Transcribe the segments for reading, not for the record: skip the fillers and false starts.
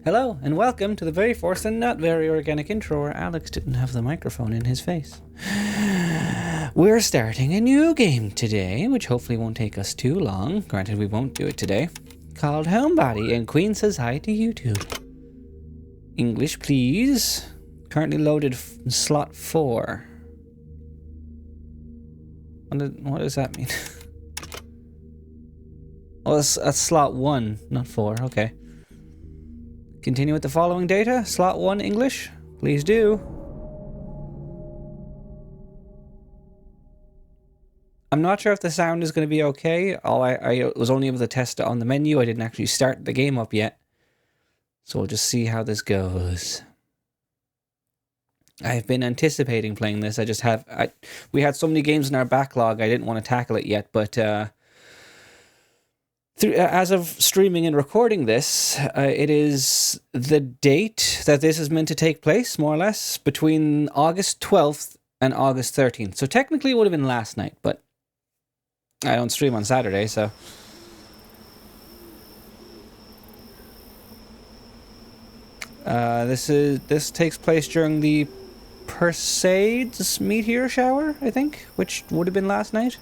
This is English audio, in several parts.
Hello, and welcome to the very forced and not very organic intro where Alex didn't have the microphone in his face. We're starting a new game today, which hopefully won't take us too long. Granted, we won't do it today. Called Homebody, and Queen says hi to YouTube. English, please. Currently loaded slot 4. What does that mean? Oh, that's slot 1, not 4. Okay. Continue with the following data. Slot 1 English. Please do. I'm not sure if the sound is going to be okay. I was only able to test it on the menu. I didn't actually start the game up yet. So we'll just see how this goes. I've been anticipating playing this. We had so many games in our backlog, I didn't want to tackle it yet, but as of streaming and recording this, it is the date that this is meant to take place, more or less, between August 12th and August 13th. So technically it would have been last night, but I don't stream on Saturday, so... This takes place during the Perseids meteor shower, I think, which would have been last night.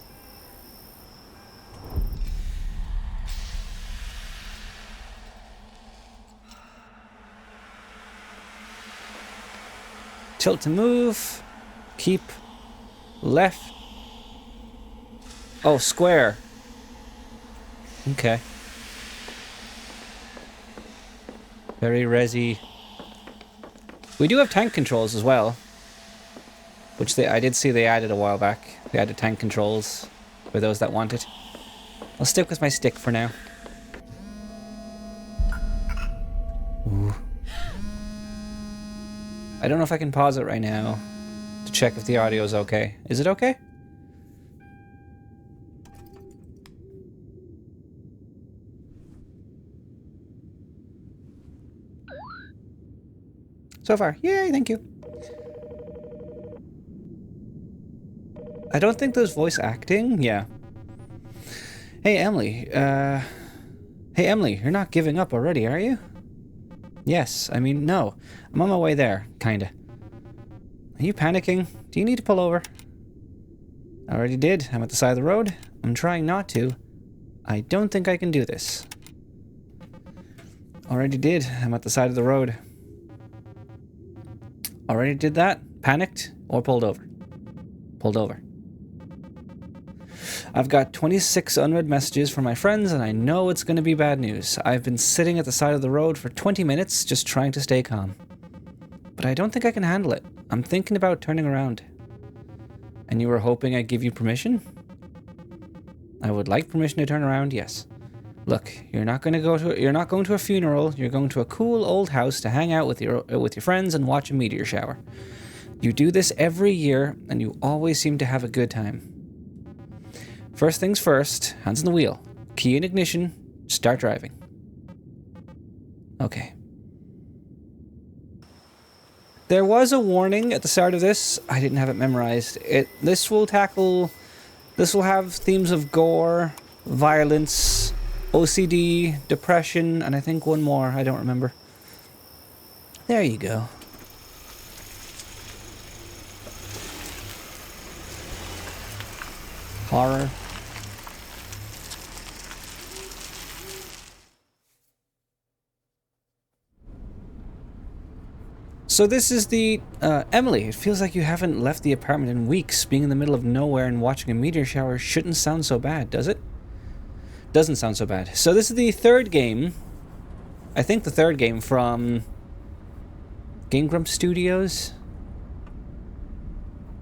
Tilt to move. Keep left. Oh, square. Okay. Very resi. We do have tank controls as well, which I did see they added a while back. They added tank controls for those that want it. I'll stick with my stick for now. Ooh. I don't know if I can pause it right now to check if the audio is okay. Is it okay? So far. Yay, thank you. I don't think there's voice acting. Yeah. Hey, Emily. Hey, Emily, you're not giving up already, are you? Yes, I mean, no. I'm on my way there, kinda. Are you panicking? Do you need to pull over? I already did. I'm at the side of the road. I'm trying not to. I don't think I can do this. Already did. I'm at the side of the road. Already did that. Panicked or pulled over. Pulled over. I've got 26 unread messages from my friends, and I know it's going to be bad news. I've been sitting at the side of the road for 20 minutes just trying to stay calm. But I don't think I can handle it. I'm thinking about turning around. And you were hoping I'd give you permission? I would like permission to turn around, yes. Look, you're not going to a funeral. You're going to a cool old house to hang out with your friends and watch a meteor shower. You do this every year, and you always seem to have a good time. First things first, hands on the wheel. Key in ignition, start driving. Okay. There was a warning at the start of this. I didn't have it memorized. This will have themes of gore, violence, OCD, depression, and I think one more. I don't remember. There you go. Horror. So this is the, Emily, it feels like you haven't left the apartment in weeks. Being in the middle of nowhere and watching a meteor shower shouldn't sound so bad, does it? Doesn't sound so bad. So this is the third game. I think the third game from Game Grumps Studios.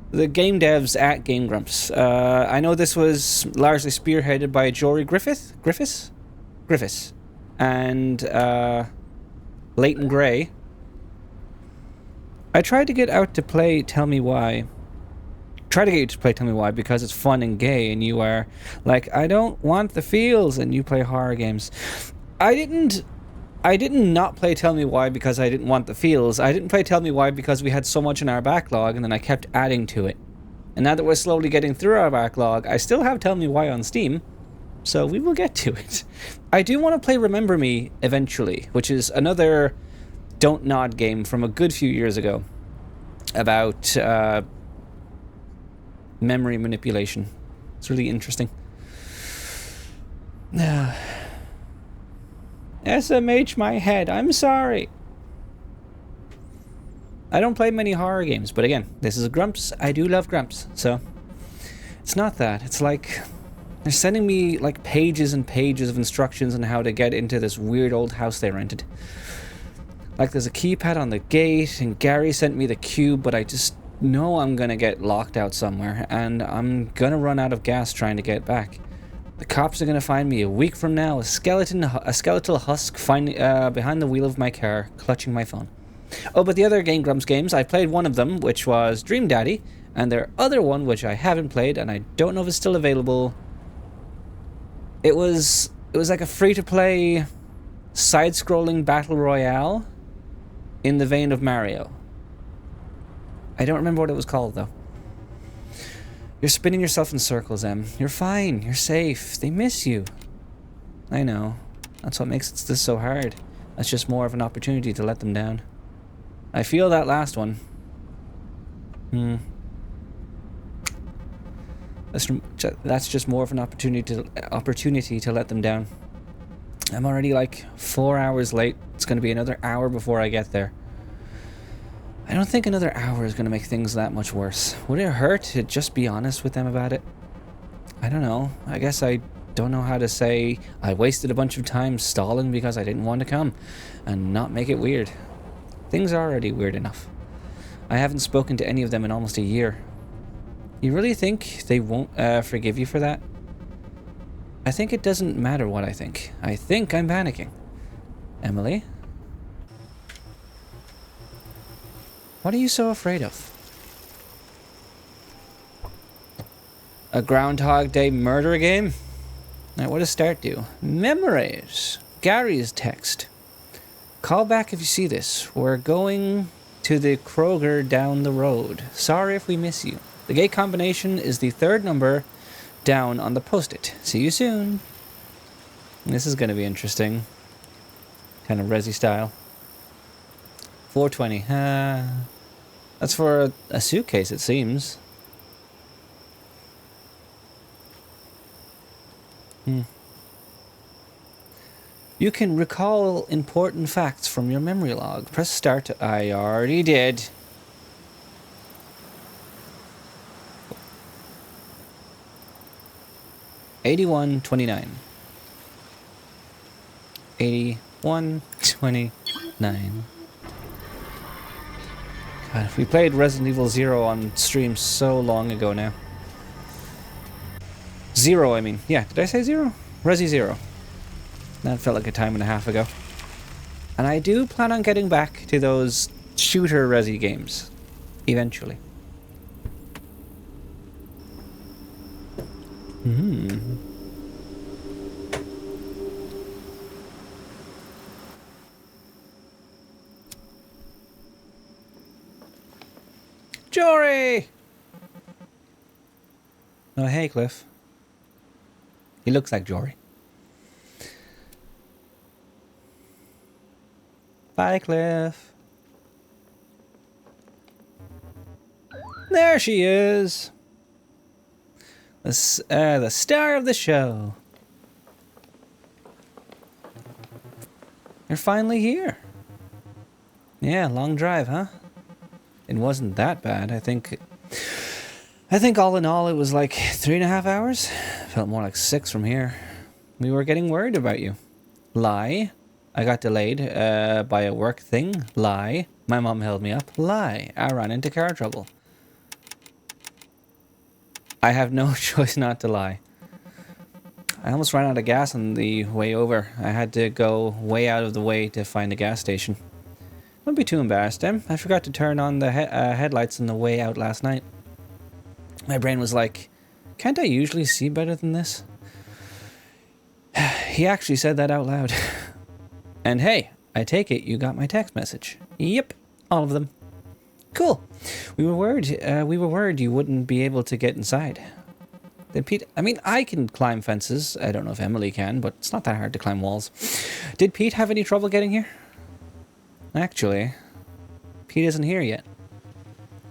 The game devs at Game Grumps. I know this was largely spearheaded by Jory Griffiths? And Leighton Gray. I tried to get out to play Tell Me Why. Try to get you to play Tell Me Why because it's fun and gay, and you are like, I don't want the feels, and you play horror games. I didn't not play Tell Me Why because I didn't want the feels. I didn't play Tell Me Why because we had so much in our backlog, and then I kept adding to it. And now that we're slowly getting through our backlog, I still have Tell Me Why on Steam, so we will get to it. I do want to play Remember Me eventually, which is another Don't Nod game from a good few years ago about memory manipulation. It's really interesting. SMH my head. I'm sorry. I don't play many horror games, but again, this is Grumps. I do love Grumps, so it's not that. It's like they're sending me like pages and pages of instructions on how to get into this weird old house they rented. Like there's a keypad on the gate, and Gary sent me the cube, but I just know I'm gonna get locked out somewhere, and I'm gonna run out of gas trying to get back. The cops are gonna find me a week from now, a skeletal husk behind the wheel of my car, clutching my phone. Oh, but the other Game Grumps games, I played one of them, which was Dream Daddy, and their other one, which I haven't played, and I don't know if it's still available. It was like a free-to-play, side-scrolling battle royale in the vein of Mario. I don't remember what it was called, though. You're spinning yourself in circles, Em. You're fine. You're safe. They miss you. I know. That's what makes this so hard. That's just more of an opportunity to let them down. I feel that last one. That's just more of an opportunity to let them down. I'm already like 4 hours late. It's going to be another hour before I get there. I don't think another hour is going to make things that much worse. Would it hurt to just be honest with them about it? I don't know. I guess I don't know how to say I wasted a bunch of time stalling because I didn't want to come and not make it weird. Things are already weird enough. I haven't spoken to any of them in almost a year. You really think they won't forgive you for that? I think it doesn't matter what I think. I think I'm panicking. Emily? What are you so afraid of? A Groundhog Day murder game? Now, what does start do? Memorize. Gary's text. Call back if you see this. We're going to the Kroger down the road. Sorry if we miss you. The gate combination is the third number down on the post-it. See you soon. This is going to be interesting. Kind of Resi style. 420. That's for a suitcase, it seems. You can recall important facts from your memory log. Press start. I already did. $81.29. $81.29. God, we played Resident Evil 0 on stream so long ago now. Zero, I mean. Yeah, did I say 0? Resi 0. That felt like a time and a half ago. And I do plan on getting back to those shooter Resi games. Eventually. Jory! Oh, hey, Cliff. He looks like Jory. Bye, Cliff. There she is. The star of the show. You're finally here. Yeah, long drive, huh? It wasn't that bad. I think all in all it was like 3.5 hours. Felt more like 6 from here. We were getting worried about you. Lie. I got delayed by a work thing. Lie. My mom held me up. Lie. I ran into car trouble. I have no choice not to lie. I almost ran out of gas on the way over. I had to go way out of the way to find a gas station. Don't be too embarrassed, Em. I forgot to turn on the headlights on the way out last night. My brain was like, can't I usually see better than this? He actually said that out loud. And hey, I take it you got my text message. Yep, all of them. Cool. We were worried you wouldn't be able to get inside. Did Pete... I mean, I can climb fences. I don't know if Emily can, but it's not that hard to climb walls. Did Pete have any trouble getting here? Actually, Pete isn't here yet.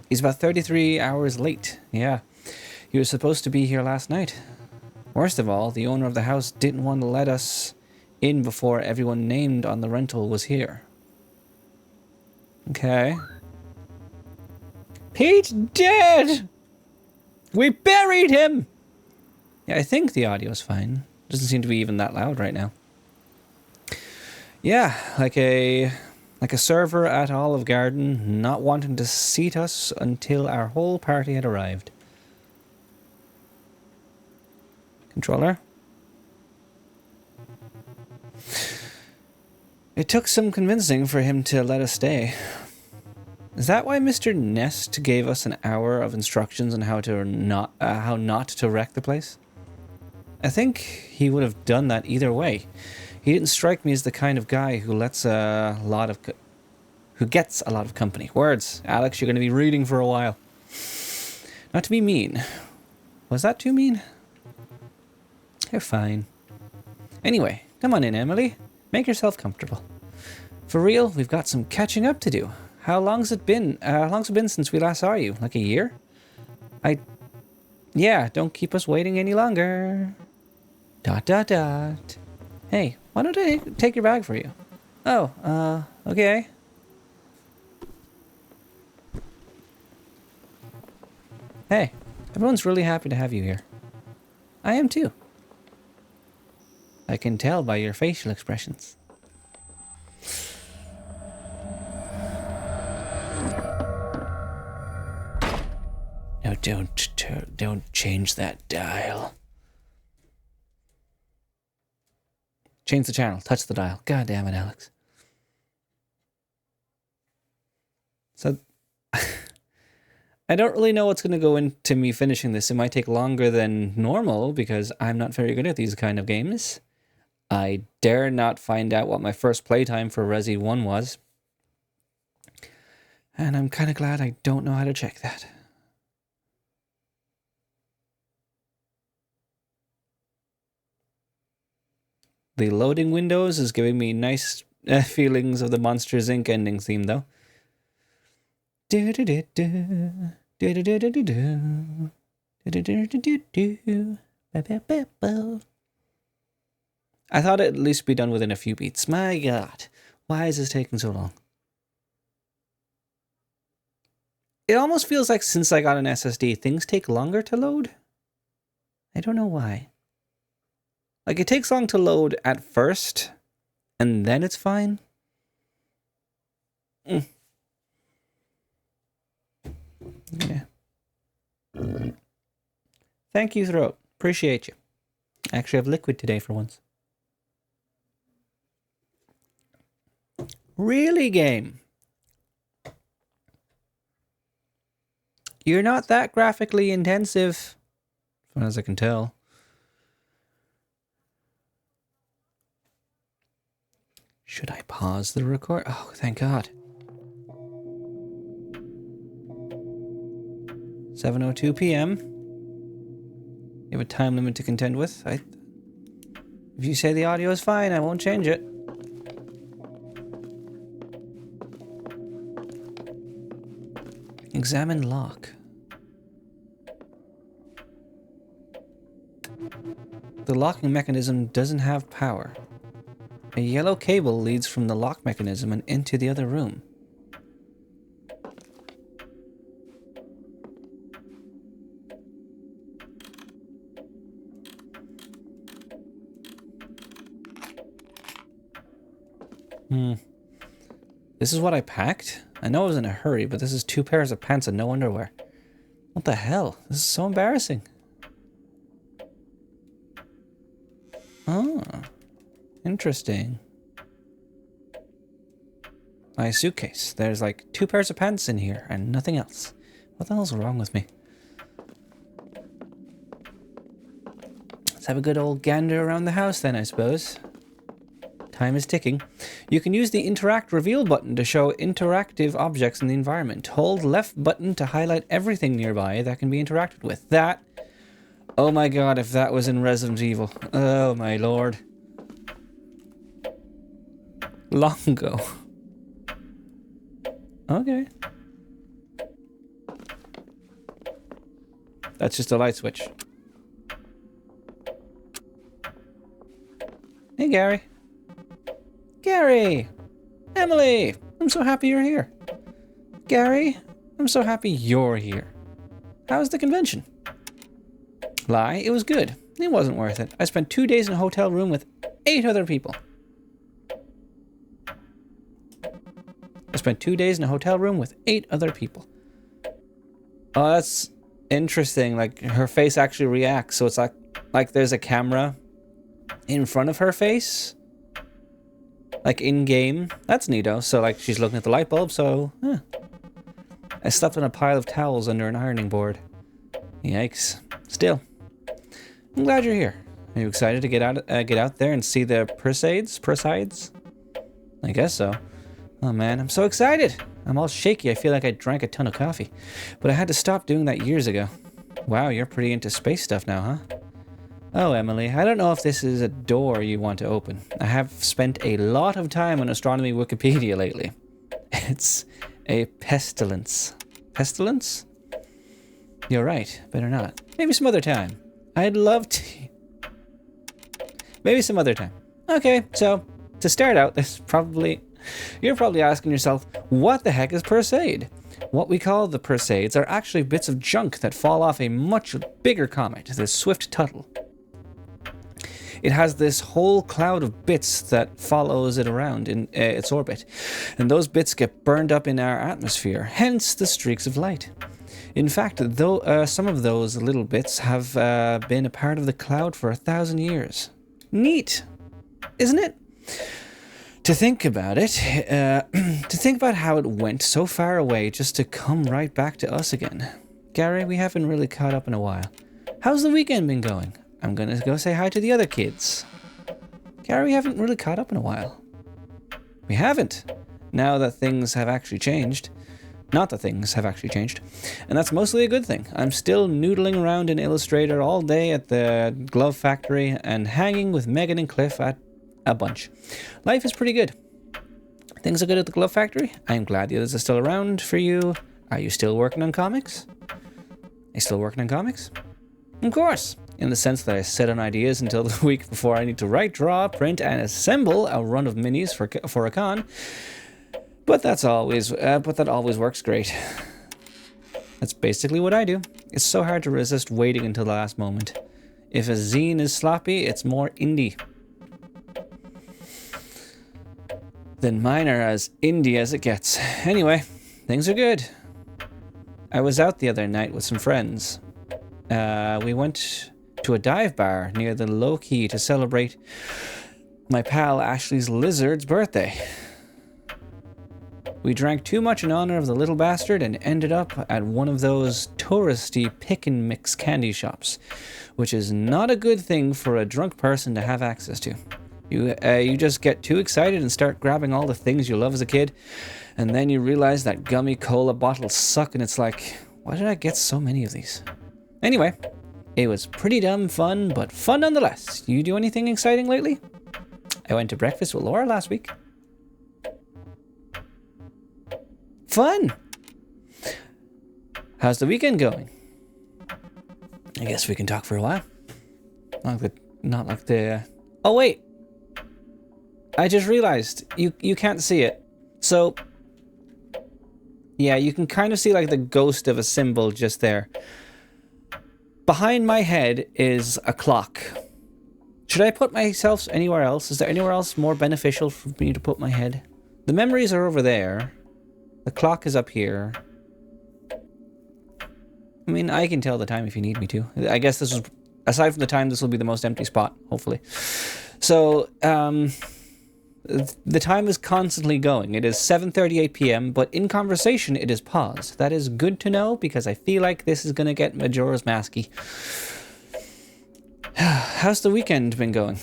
He's about 33 hours late. Yeah, he was supposed to be here last night. Worst of all, the owner of the house didn't want to let us in before everyone named on the rental was here. Okay. Pete's dead! We buried him! Yeah, I think the audio's fine. Doesn't seem to be even that loud right now. Yeah, like a server at Olive Garden, not wanting to seat us until our whole party had arrived. Controller? It took some convincing for him to let us stay. Is that why Mr. Nest gave us an hour of instructions on how not to wreck the place? I think he would have done that either way. He didn't strike me as the kind of guy who gets a lot of company. Words, Alex, you're going to be reading for a while. Not to be mean. Was that too mean? You're fine. Anyway, come on in, Emily. Make yourself comfortable. For real, we've got some catching up to do. How long's it been? Since we last saw you? Like a year? Yeah, don't keep us waiting any longer. ... Hey, why don't I take your bag for you? Oh, okay. Hey, everyone's really happy to have you here. I am too. I can tell by your facial expressions. No, don't change that dial. Change the channel. Touch the dial. God damn it, Alex. So, I don't really know what's going to go into me finishing this. It might take longer than normal because I'm not very good at these kind of games. I dare not find out what my first playtime for Resi 1 was. And I'm kind of glad I don't know how to check that. The loading windows is giving me nice feelings of the Monsters Inc. ending theme, though. I thought it'd at least be done within a few beats. My God, why is this taking so long? It almost feels like since I got an SSD, things take longer to load. I don't know why. Like, it takes long to load at first, and then it's fine. Yeah. Thank you, Throat. Appreciate you. I actually have liquid today for once. Really, game? You're not that graphically intensive, as far as I can tell. Should I pause the record? Oh, thank God. 7:02 p.m. You have a time limit to contend with. If you say the audio is fine, I won't change it. Examine lock. The locking mechanism doesn't have power. A yellow cable leads from the lock mechanism and into the other room. This is what I packed? I know I was in a hurry, but this is 2 pairs of pants and no underwear. What the hell? This is so embarrassing. Oh. Interesting. My suitcase. There's like 2 pairs of pants in here and nothing else. What the hell's wrong with me? Let's have a good old gander around the house then, I suppose. Time is ticking. You can use the Interact Reveal button to show interactive objects in the environment. Hold left button to highlight everything nearby that can be interacted with. That... Oh my God, if that was in Resident Evil. Oh my lord. Long ago. Okay. That's just a light switch. Hey, Gary. Gary! Emily! I'm so happy you're here. Gary, I'm so happy you're here. How was the convention? Lie, it was good. It wasn't worth it. I spent 2 days in a hotel room with 8 other people. I spent 2 days in a hotel room with 8 other people. Oh, that's interesting. Like, her face actually reacts. So it's like there's a camera in front of her face. Like, in-game. That's neato. So, like, she's looking at the light bulb, so... Huh. I slept on a pile of towels under an ironing board. Yikes. Still. I'm glad you're here. Are you excited to get out there and see the Perseids? I guess so. Oh man, I'm so excited. I'm all shaky. I feel like I drank a ton of coffee. But I had to stop doing that years ago. Wow, you're pretty into space stuff now, huh? Oh, Emily, I don't know if this is a door you want to open. I have spent a lot of time on astronomy Wikipedia lately. It's a pestilence. Pestilence? You're right. Better not. Maybe some other time. I'd love to. Maybe some other time. Okay, so to start out, you're probably asking yourself, what the heck is Perseid? What we call the Perseids are actually bits of junk that fall off a much bigger comet, the Swift Tuttle. It has this whole cloud of bits that follows it around in its orbit, and those bits get burned up in our atmosphere, hence the streaks of light. In fact, though some of those little bits have been a part of the cloud for 1,000 years. Neat, isn't it? To think about it, to think about how it went so far away just to come right back to us again. Gary, we haven't really caught up in a while. How's the weekend been going? I'm gonna go say hi to the other kids. Gary, we haven't really caught up in a while. We haven't. Now that things have actually changed. Not that things have actually changed. And that's mostly a good thing. I'm still noodling around in Illustrator all day at the glove factory and hanging with Megan and Cliff at a bunch. Life is pretty good. Things are good at the glove factory. I'm glad the others are still around for you. Are you still working on comics? Are you still working on comics? Of course. In the sense that I sit on ideas until the week before I need to write, draw, print, and assemble a run of minis for a con. But that always works great. That's basically what I do. It's so hard to resist waiting until the last moment. If a zine is sloppy, it's more indie. Then mine are as indie as it gets. Anyway, things are good. I was out the other night with some friends. We went to a dive bar near the Low Key to celebrate my pal Ashley's lizard's birthday. We drank too much in honor of the little bastard and ended up at one of those touristy pick and mix candy shops, which is not a good thing for a drunk person to have access to. You just get too excited and start grabbing all the things you love as a kid, and then you realize that gummy cola bottles suck, and it's like, why did I get so many of these? Anyway, it was pretty dumb fun, but fun nonetheless. You do anything exciting lately? I went to breakfast with Laura last week. Fun! How's the weekend going? I guess we can talk for a while. Not like the... Oh, wait! I just realized, you can't see it. So, yeah, you can kind of see like the ghost of a symbol just there. Behind my head is a clock. Should I put myself anywhere else? Is there anywhere else more beneficial for me to put my head? The memories are over there. The clock is up here. I mean, I can tell the time if you need me to. I guess this was, aside from the time, this will be the most empty spot, hopefully. So, the time is constantly going. It is 7:38 p.m., but in conversation, it is paused. That is good to know, because I feel like this is going to get Majora's Masky. How's the weekend been going?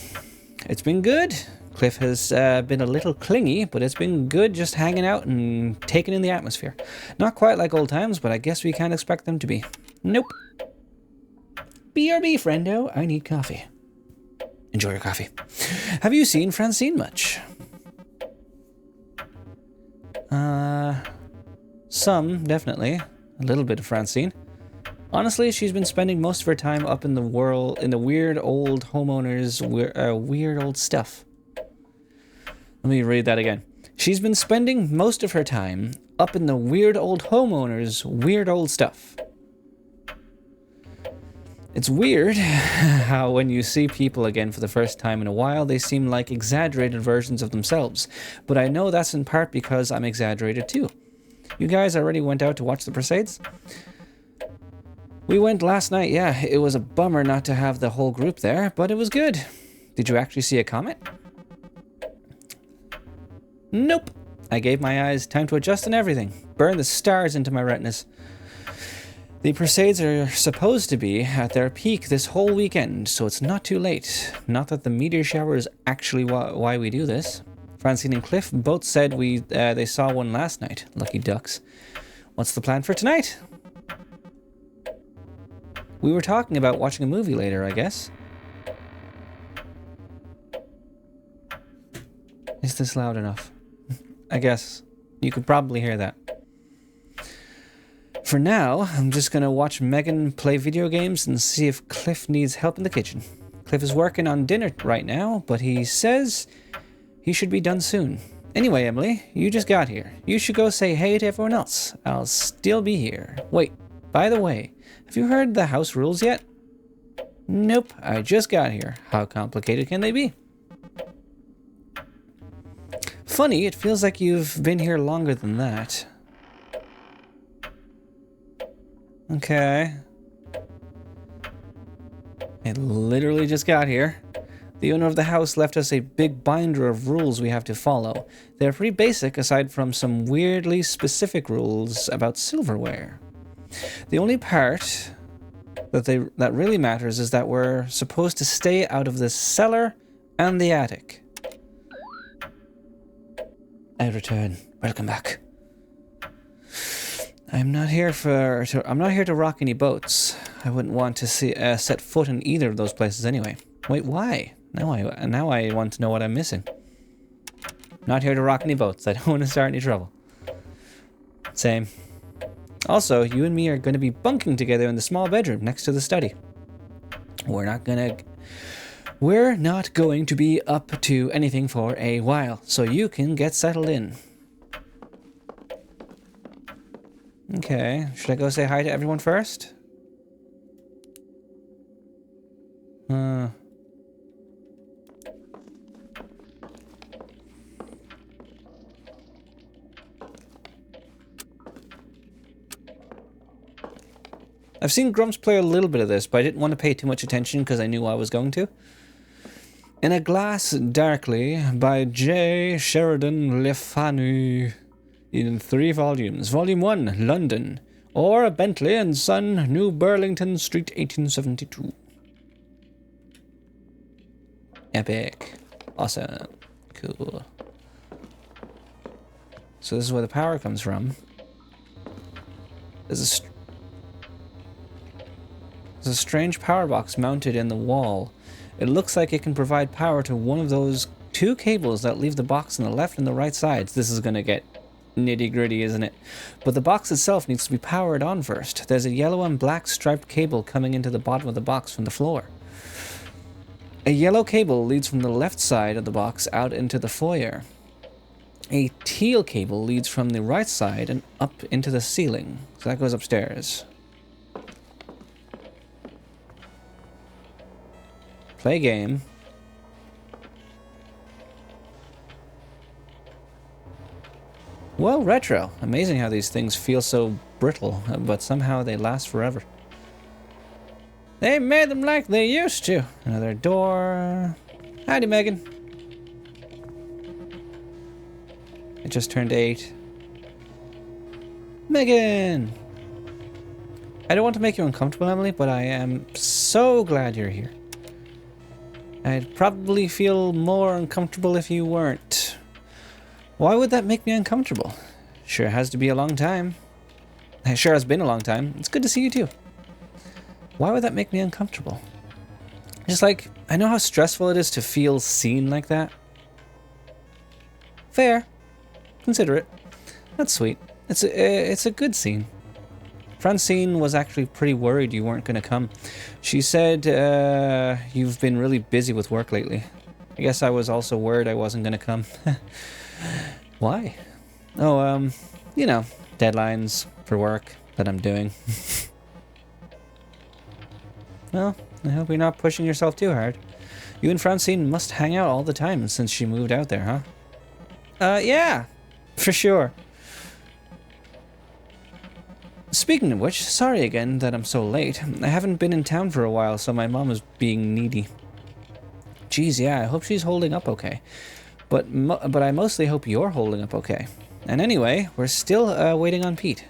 It's been good. Cliff has been a little clingy, but it's been good just hanging out and taking in the atmosphere. Not quite like old times, but I guess we can't expect them to be. Nope. BRB, friendo. I need coffee. Enjoy your coffee. Have you seen Francine much? Some, definitely. A little bit of Francine. Honestly, she's been spending most of her time up in the weird old homeowners, weird old stuff. Let me read that again. She's been spending most of her time up in the weird old homeowners, weird old stuff. It's weird how when you see people again for the first time in a while, they seem like exaggerated versions of themselves. But I know that's in part because I'm exaggerated too. You guys already went out to watch the Crusades? We went last night, yeah. It was a bummer not to have the whole group there, but it was good. Did you actually see a comet? Nope. I gave my eyes time to adjust and everything. Burn the stars into my retinas. The Crusades are supposed to be at their peak this whole weekend, so it's not too late. Not that the meteor shower is actually why we do this. Francine and Cliff both said they saw one last night. Lucky ducks. What's the plan for tonight? We were talking about watching a movie later, I guess. Is this loud enough? I guess. You could probably hear that. For now, I'm just gonna watch Megan play video games and see if Cliff needs help in the kitchen. Cliff is working on dinner right now, but he says he should be done soon. Anyway, Emily, you just got here. You should go say hey to everyone else. I'll still be here. Wait, by the way, have you heard the house rules yet? Nope, I just got here. How complicated can they be? Funny, it feels like you've been here longer than that. Okay. I literally just got here. The owner of the house left us a big binder of rules we have to follow. They're pretty basic aside from some weirdly specific rules about silverware. The only part that really matters is that we're supposed to stay out of the cellar and the attic. I return. Welcome back. I'm not here to rock any boats. I wouldn't want to set foot in either of those places anyway. Wait, why? Now I want to know what I'm missing. Not here to rock any boats. I don't want to start any trouble. Same. Also, you and me are going to be bunking together in the small bedroom next to the study. We're not going to be up to anything for a while, so you can get settled in. Okay, should I go say hi to everyone first? I've seen Grumps play a little bit of this, but I didn't want to pay too much attention because I knew I was going to. In a Glass Darkly by J. Sheridan Le Fanu in 3 volumes. Volume 1, London. Or Bentley and Son, New Burlington Street, 1872. Epic. Awesome. Cool. So this is where the power comes from. There's a strange power box mounted in the wall. It looks like it can provide power to one of those 2 cables that leave the box on the left and the right sides. This is gonna get nitty-gritty, isn't it? But the box itself needs to be powered on first. There's a yellow and black striped cable coming into the bottom of the box from the floor. A yellow cable leads from the left side of the box out into the foyer. A teal cable leads from the right side and up into the ceiling. So that goes upstairs. Play game. Well, retro. Amazing how these things feel so brittle, but somehow they last forever. They made them like they used to. Another door. Howdy, Megan. It just turned 8. Megan! I don't want to make you uncomfortable, Emily, but I am so glad you're here. I'd probably feel more uncomfortable if you weren't. Why would that make me uncomfortable? Sure has to be a long time. It sure has been a long time. It's good to see you too. Why would that make me uncomfortable? Just like, I know how stressful it is to feel seen like that. Fair. Considerate. That's sweet. It's a good scene. Francine was actually pretty worried you weren't going to come. She said you've been really busy with work lately. I guess I was also worried I wasn't going to come. Why? Oh, you know, deadlines for work that I'm doing. Well, I hope you're not pushing yourself too hard. You and Francine must hang out all the time since she moved out there, huh? Yeah, for sure. Speaking of which, sorry again that I'm so late. I haven't been in town for a while, so my mom is being needy. Geez, yeah, I hope she's holding up okay. But I mostly hope you're holding up okay. And anyway, we're still waiting on Pete.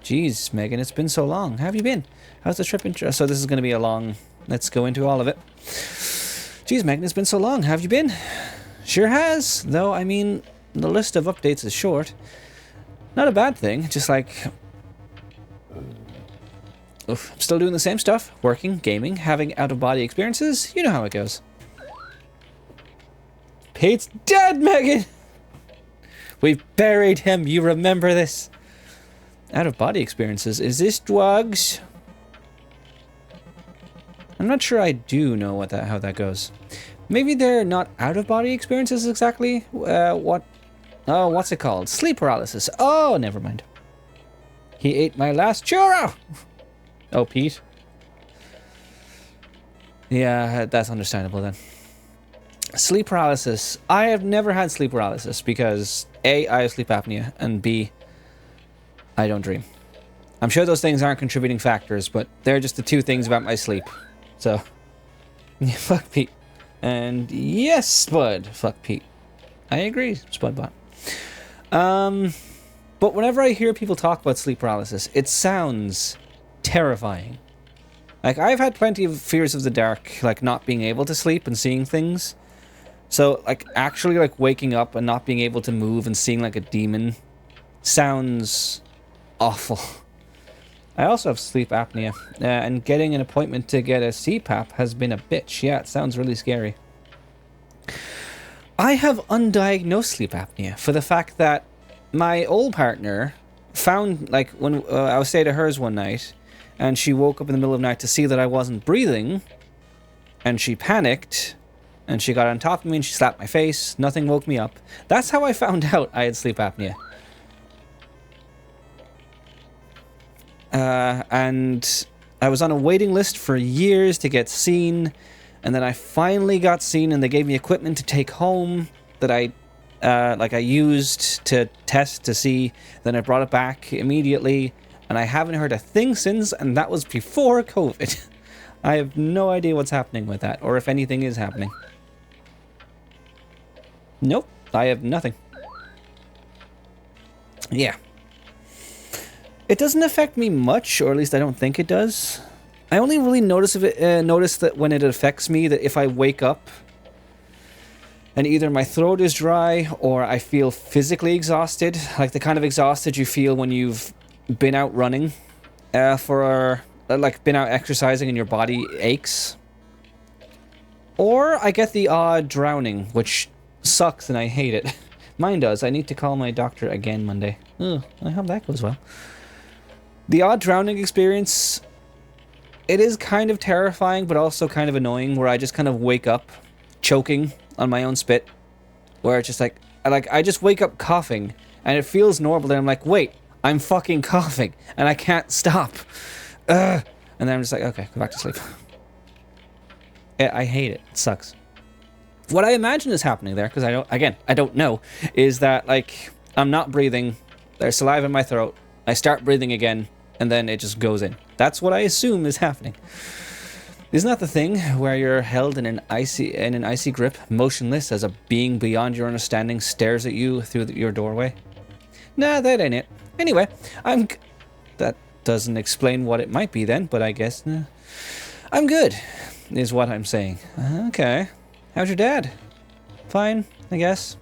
Geez, Megan, it's been so long. How have you been? How's the trip? So this is going to be a long... Let's go into all of it. Geez, Megan, it's been so long. How have you been? Sure has. Though, I mean, the list of updates is short. Not a bad thing. Just like... Oof, I'm still doing the same stuff. Working, gaming, having out-of-body experiences. You know how it goes. Pete's dead, Megan! We've buried him. You remember this? Out-of-body experiences. Is this drugs? I'm not sure I do know how that goes. Maybe they're not out-of-body experiences exactly. What's it called? Sleep paralysis. Oh, never mind. He ate my last churro! Oh, Pete? Yeah, that's understandable then. Sleep paralysis. I have never had sleep paralysis because A, I have sleep apnea, and B, I don't dream. I'm sure those things aren't contributing factors, but they're just the two things about my sleep. So, yeah, fuck Pete. And yes, Spud. Fuck Pete. I agree, Spudbot. But whenever I hear people talk about sleep paralysis, it sounds terrifying. Like, I've had plenty of fears of the dark, like not being able to sleep and seeing things. So, like, actually, like, waking up and not being able to move and seeing, like, a demon sounds awful. I also have sleep apnea, and getting an appointment to get a CPAP has been a bitch. Yeah, it sounds really scary. I have undiagnosed sleep apnea for the fact that my old partner found, like, when I was staying at hers one night, and she woke up in the middle of the night to see that I wasn't breathing, and she panicked, and she got on top of me and she slapped my face. Nothing woke me up. That's how I found out I had sleep apnea. And I was on a waiting list for years to get seen, and then I finally got seen, and they gave me equipment to take home that I used to test to see. Then I brought it back immediately, and I haven't heard a thing since, and that was before COVID. I have no idea what's happening with that, or if anything is happening. Nope, I have nothing. Yeah. It doesn't affect me much, or at least I don't think it does. I only really notice that when it affects me, that if I wake up and either my throat is dry or I feel physically exhausted, like the kind of exhausted you feel when you've been out running, been out exercising and your body aches. Or I get the odd drowning, which sucks and I hate it. Mine does. I need to call my doctor again Monday. Oh, I hope that goes well. The odd drowning experience, it is kind of terrifying, but also kind of annoying, where I just kind of wake up choking on my own spit, where it's just like I just wake up coughing, and it feels normal, and I'm like, wait, I'm fucking coughing, and I can't stop. And then I'm just like, okay, go back to sleep. I hate it. It sucks. What I imagine is happening there, because I don't know, is that, like, I'm not breathing, there's saliva in my throat, I start breathing again, and then it just goes in. That's what I assume is happening. Isn't that the thing where you're held in an icy grip, motionless as a being beyond your understanding stares at you through your doorway? Nah, that ain't it. Anyway, that doesn't explain what it might be then, but I guess I'm good, is what I'm saying. Okay. How's your dad? Fine, I guess.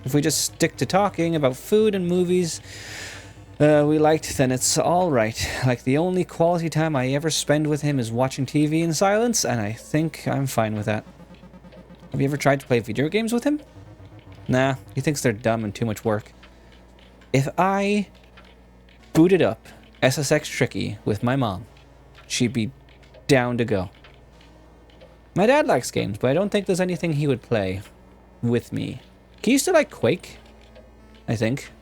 If we just stick to talking about food and movies we liked, then it's all right. Like, the only quality time I ever spend with him is watching TV in silence, and I think I'm fine with that. Have you ever tried to play video games with him? Nah, he thinks they're dumb and too much work. If I booted up SSX Tricky with my mom, she'd be down to go. My dad likes games, but I don't think there's anything he would play with me. He used to like Quake, I think.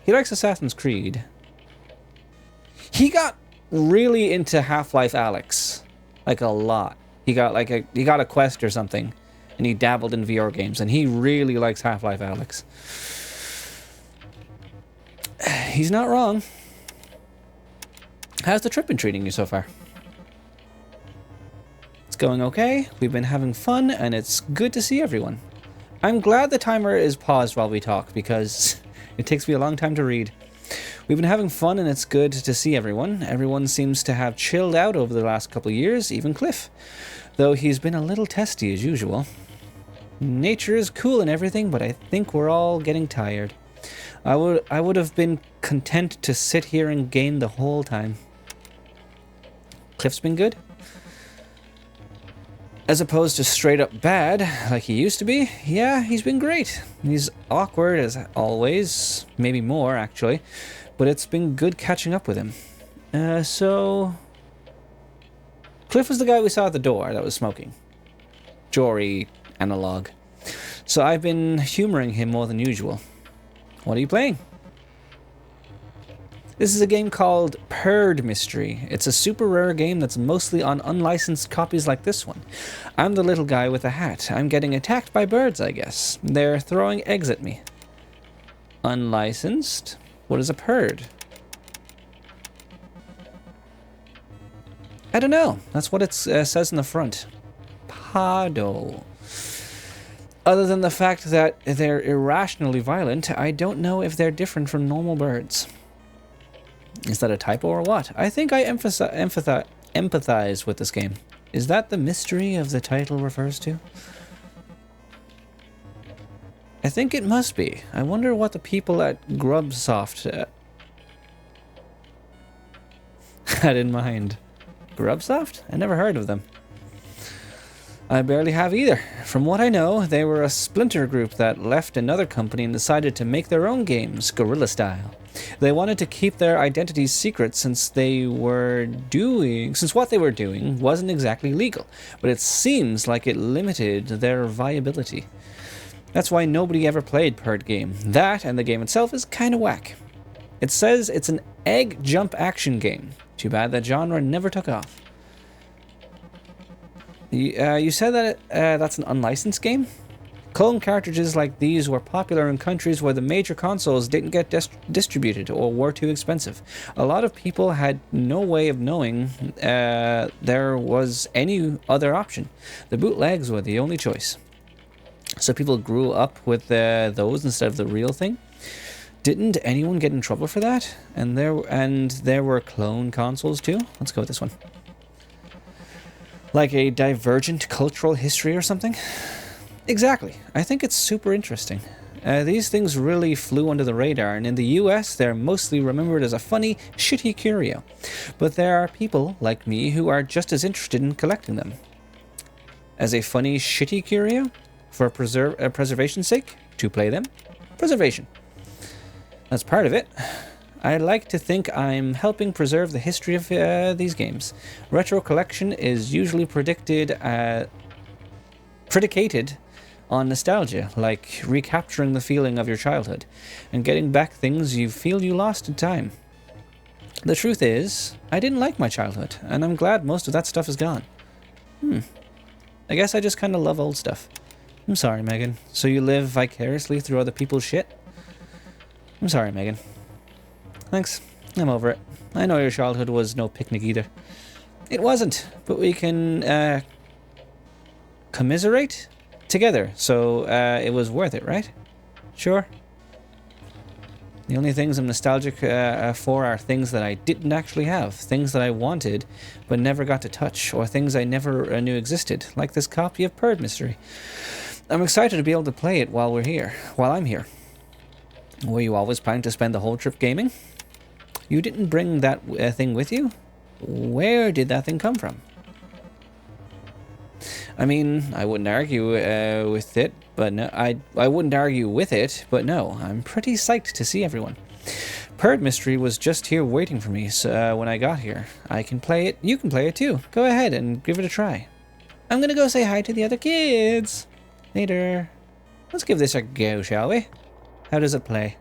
He likes Assassin's Creed. He got really into Half-Life Alyx, like a lot. He got a Quest or something, and he dabbled in VR games, and he really likes Half-Life Alyx. He's not wrong. How's the trip been treating you so far? It's going okay. We've been having fun, and it's good to see everyone. I'm glad the timer is paused while we talk, because it takes me a long time to read. We've been having fun, and it's good to see everyone. Everyone seems to have chilled out over the last couple of years, even Cliff, though he's been a little testy as usual. Nature is cool and everything, but I think we're all getting tired. I would have been content to sit here and game the whole time. Cliff's been good? As opposed to straight up bad, like he used to be? Yeah, he's been great. He's awkward as always, maybe more actually, but it's been good catching up with him. So... Cliff was the guy we saw at the door that was smoking. Jory analog. So I've been humoring him more than usual. What are you playing? This is a game called Purd Mystery. It's a super rare game that's mostly on unlicensed copies like this one. I'm the little guy with a hat. I'm getting attacked by birds, I guess. They're throwing eggs at me. Unlicensed? What is a purd? I don't know. That's what it says in the front. Pado. Other than the fact that they're irrationally violent, I don't know if they're different from normal birds. Is that a typo or what? I think I empathize with this game. Is that the mystery of the title refers to? I think it must be. I wonder what the people at Grubsoft had in mind. Grubsoft? I never heard of them. I barely have either. From what I know, they were a splinter group that left another company and decided to make their own games, guerrilla style. They wanted to keep their identities secret since what they were doing wasn't exactly legal, but it seems like it limited their viability. That's why nobody ever played Purd game. That and the game itself is kinda whack. It says it's an egg jump action game. Too bad that genre never took off. You said that that's an unlicensed game? Clone cartridges like these were popular in countries where the major consoles didn't get distributed or were too expensive. A lot of people had no way of knowing there was any other option. The bootlegs were the only choice. So people grew up with those instead of the real thing. Didn't anyone get in trouble for that? And there were clone consoles too? Let's go with this one. Like a divergent cultural history or something? Exactly. I think it's super interesting. These things really flew under the radar, and in the US, they're mostly remembered as a funny, shitty curio. But there are people, like me, who are just as interested in collecting them. As a funny, shitty curio? For preservation's sake? To play them? Preservation. That's part of it. I like to think I'm helping preserve the history of these games. Retro collection is usually predicated on nostalgia, like recapturing the feeling of your childhood, and getting back things you feel you lost in time. The truth is, I didn't like my childhood, and I'm glad most of that stuff is gone. I guess I just kind of love old stuff. I'm sorry, Megan. So you live vicariously through other people's shit? I'm sorry, Megan. Thanks. I'm over it. I know your childhood was no picnic either. It wasn't, but we can commiserate together, so it was worth it, right? Sure. The only things I'm nostalgic for are things that I didn't actually have, things that I wanted but never got to touch, or things I never knew existed, like this copy of Purd Mystery. I'm excited to be able to play it while I'm here. Were you always planning to spend the whole trip gaming? You didn't bring that thing with you? Where did that thing come from? I mean, I wouldn't argue with it, but no, I wouldn't argue with it, but no, I'm pretty psyched to see everyone. Purd Mystery was just here waiting for me when I got here. I can play it. You can play it too. Go ahead and give it a try. I'm gonna go say hi to the other kids. Later. Let's give this a go, shall we? How does it play?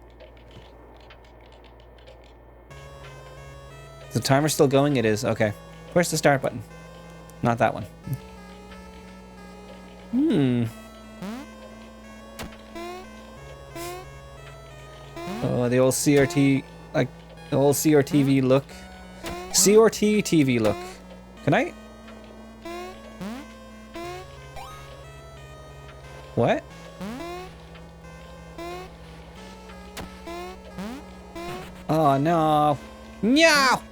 Is the timer still going? It is. Okay. Where's the start button? Not that one. Oh, the old CRT, like the old CRTV look. CRT TV look. Can I? What? Oh no. No!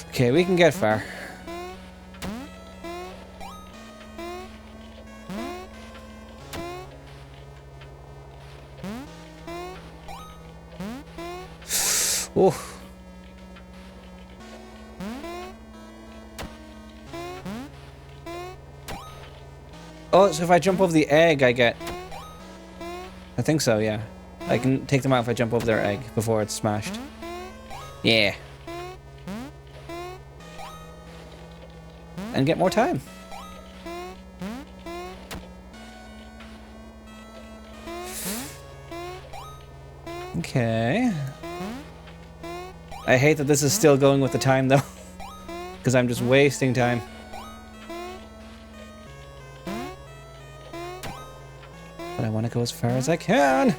Okay, we can get far. Oh. Oh, so if I jump over the egg, I get... I think so, yeah. I can take them out if I jump over their egg before it's smashed. Yeah. And get more time. Okay. I hate that this is still going with the time though. Because I'm just wasting time. But I want to go as far as I can.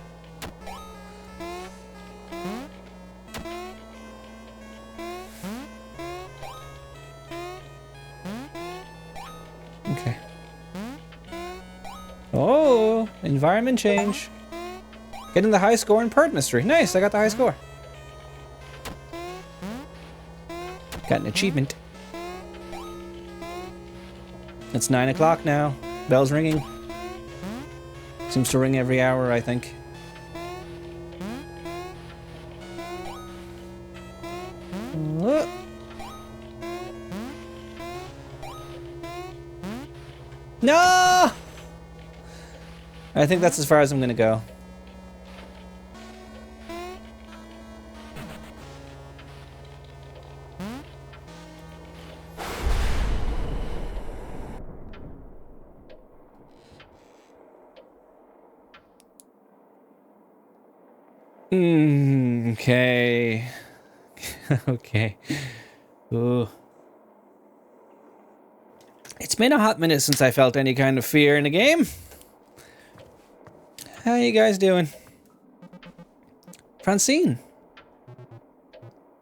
Okay. Oh, environment change. Getting the high score in Purd Mystery. Nice, I got the high score. Got an achievement. It's 9 o'clock now. Bell's ringing. Seems to ring every hour, I think. No! I think that's as far as I'm gonna go. Okay. Okay. Ooh. It's been a hot minute since I felt any kind of fear in a game. How you guys doing? Francine.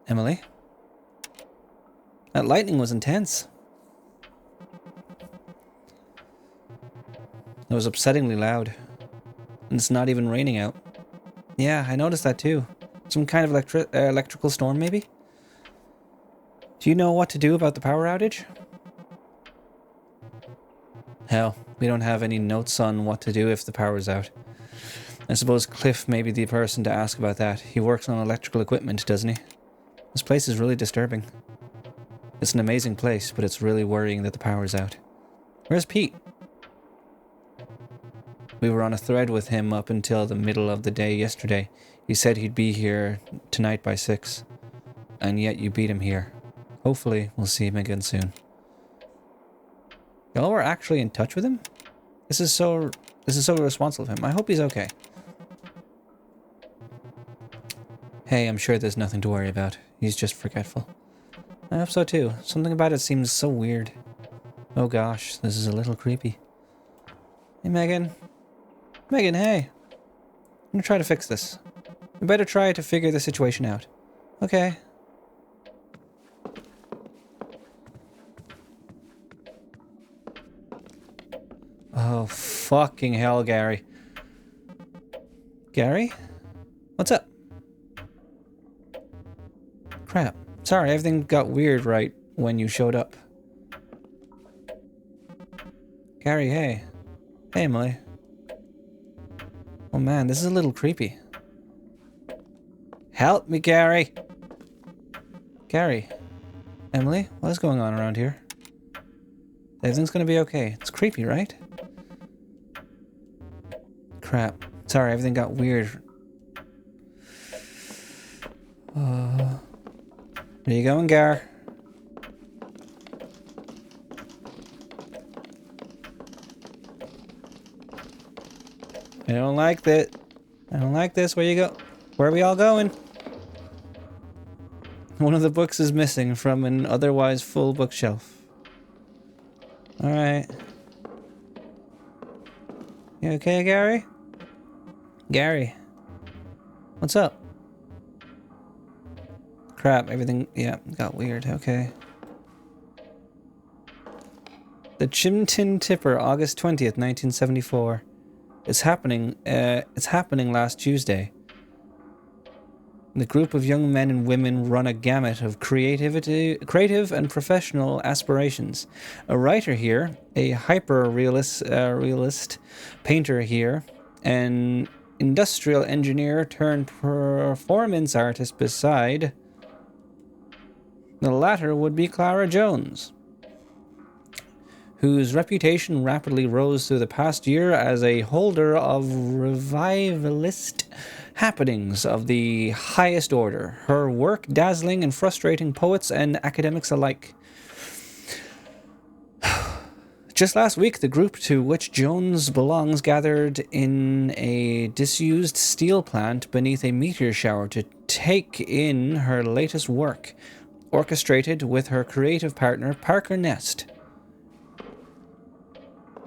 Emily. That lightning was intense. It was upsettingly loud. And it's not even raining out. Yeah, I noticed that too. Some kind of electrical storm, maybe? Do you know what to do about the power outage? Hell, we don't have any notes on what to do if the power's out. I suppose Cliff may be the person to ask about that. He works on electrical equipment, doesn't he? This place is really disturbing. It's an amazing place, but it's really worrying that the power's out. Where's Pete? We were on a thread with him up until the middle of the day yesterday. He said he'd be here tonight by 6. And yet you beat him here. Hopefully, we'll see him again soon. Y'all were actually in touch with him? This is so irresponsible of him. I hope he's okay. Hey, I'm sure there's nothing to worry about. He's just forgetful. I hope so too. Something about it seems so weird. Oh gosh, this is a little creepy. Hey, Megan. Megan, hey. I'm gonna try to fix this. We better try to figure the situation out. Okay. Oh, fucking hell, Gary. Gary? What's up? Crap. Sorry, everything got weird right when you showed up. Gary, hey. Hey, Emily. Oh man, this is a little creepy. Help me, Gary! Gary. Emily, what is going on around here? Everything's gonna be okay. It's creepy, right? crap. Sorry, everything got weird. Where you going, Gar? I don't like that. I don't like this. Where you go? Where are we all going? One of the books is missing from an otherwise full bookshelf. Alright. You okay, Gary? Gary. What's up? Crap, everything, yeah, got weird. Okay. The Chimtin Tipper, August 20th, 1974. It's happening last Tuesday. The group of young men and women run a gamut of creative and professional aspirations. A writer here, a hyper-realist painter here, an industrial engineer turned performance artist beside. The latter would be Clara Jones, whose reputation rapidly rose through the past year as a holder of revivalist happenings of the highest order, her work dazzling and frustrating poets and academics alike. Just last week, the group to which Jones belongs gathered in a disused steel plant beneath a meteor shower to take in her latest work, orchestrated with her creative partner, Parker Nest.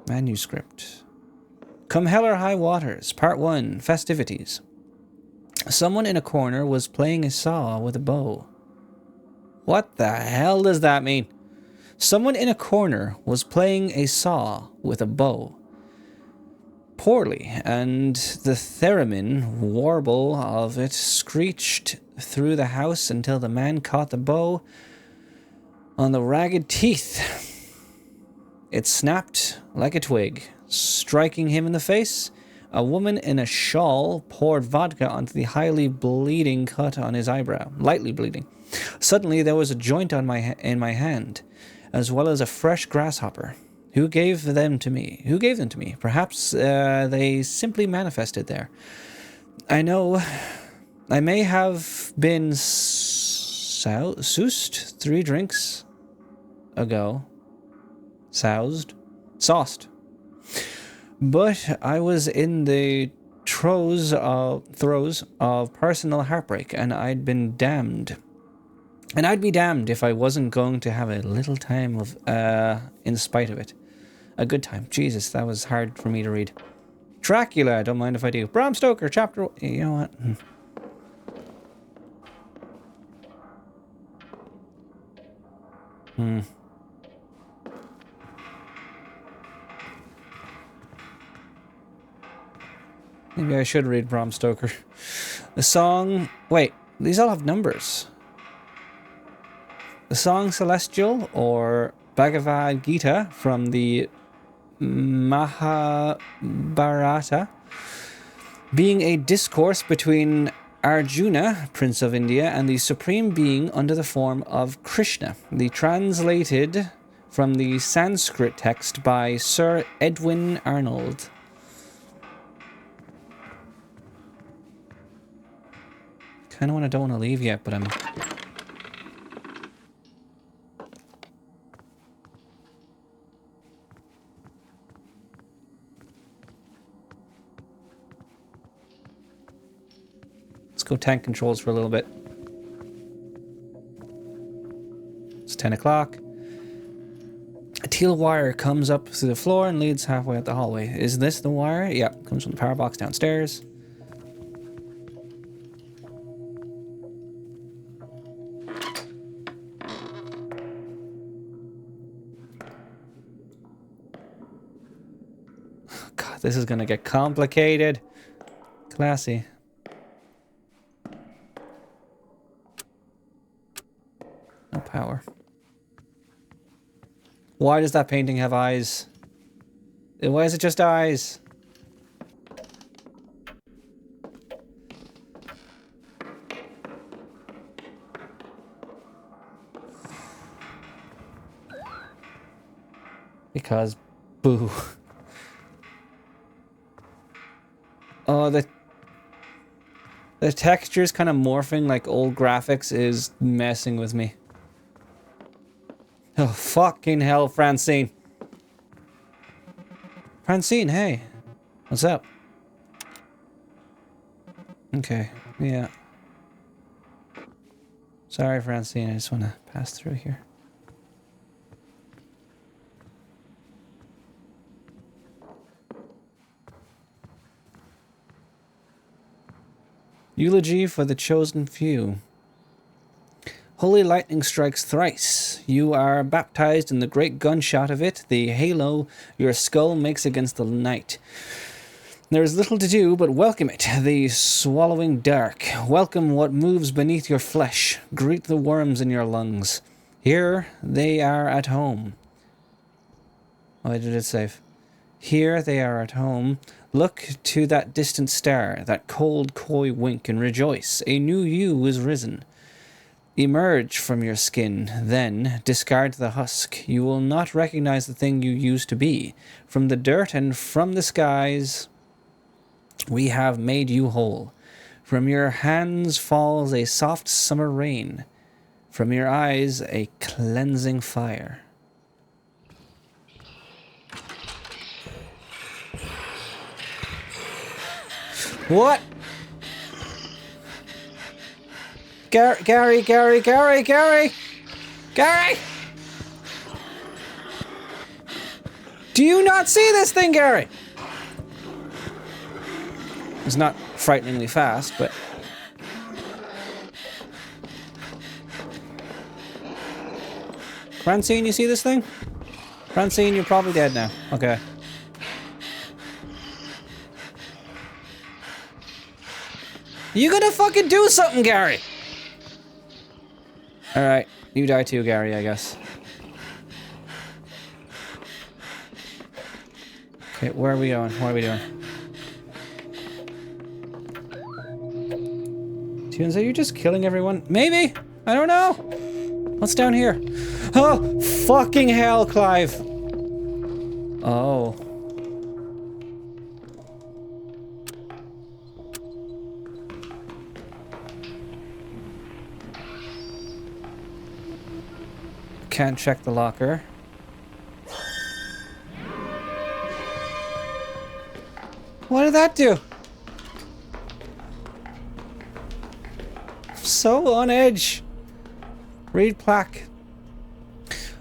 Manuscript. Come Hell or High Waters, Part 1, Festivities. Someone in a corner was playing a saw with a bow. What the hell does that mean? Someone in a corner was playing a saw with a bow. Poorly, and the theremin warble of it screeched through the house until the man caught the bow on the ragged teeth. It snapped like a twig, striking him in the face. A woman in a shawl poured vodka onto the highly bleeding cut on his eyebrow, lightly bleeding. Suddenly there was a joint in my hand, as well as a fresh grasshopper. Who gave them to me? Perhaps they simply manifested there. I know I may have been soused 3 drinks ago. Sauced. But I was in the throes of personal heartbreak, and I'd be damned if I wasn't going to have a little time of, in spite of it. A good time. Jesus, that was hard for me to read. Dracula, don't mind if I do. Bram Stoker, chapter... You know what? Maybe I should read Bram Stoker. The song... Wait, these all have numbers. The song Celestial, or Bhagavad Gita, from the Mahabharata, being a discourse between Arjuna, Prince of India, and the Supreme Being under the form of Krishna. The translated from the Sanskrit text by Sir Edwin Arnold. Don't want to leave yet, but I'm... Let's go tank controls for a little bit. It's 10 o'clock. A teal wire comes up through the floor and leads halfway up the hallway. Is this the wire? Yep, comes from the power box downstairs. God, this is gonna get complicated. Classy. No power. Why does that painting have eyes? Why is it just eyes? Because, boo. Oh, the texture's kind of morphing like old graphics is messing with me. Oh, fucking hell, Francine. Francine, hey. What's up? Okay, yeah. Sorry, Francine, I just want to pass through here. Eulogy for the chosen few. Holy lightning strikes thrice. You are baptized in the great gunshot of it, the halo your skull makes against the night. There is little to do but welcome it, the swallowing dark. Welcome what moves beneath your flesh. Greet the worms in your lungs. Here they are at home. Oh, I did it safe. Here they are at home. Look to that distant star, that cold, coy wink, and rejoice. A new you is risen. Emerge from your skin, then discard the husk. You will not recognize the thing you used to be. From the dirt and from the skies, we have made you whole. From your hands falls a soft summer rain. From your eyes, a cleansing fire. What? Gary! Do you not see this thing, Gary? It's not frighteningly fast, but... Francine, you see this thing? Francine, you're probably dead now. Okay. You gonna fucking do something, Gary! Alright, you die too, Gary, I guess. Okay, where are we going? What are we doing? Tunes, are you just killing everyone? Maybe? I don't know. What's down here? Oh, fucking hell, Clive. Oh. Can't check the locker. What did that do? So on edge. Read plaque.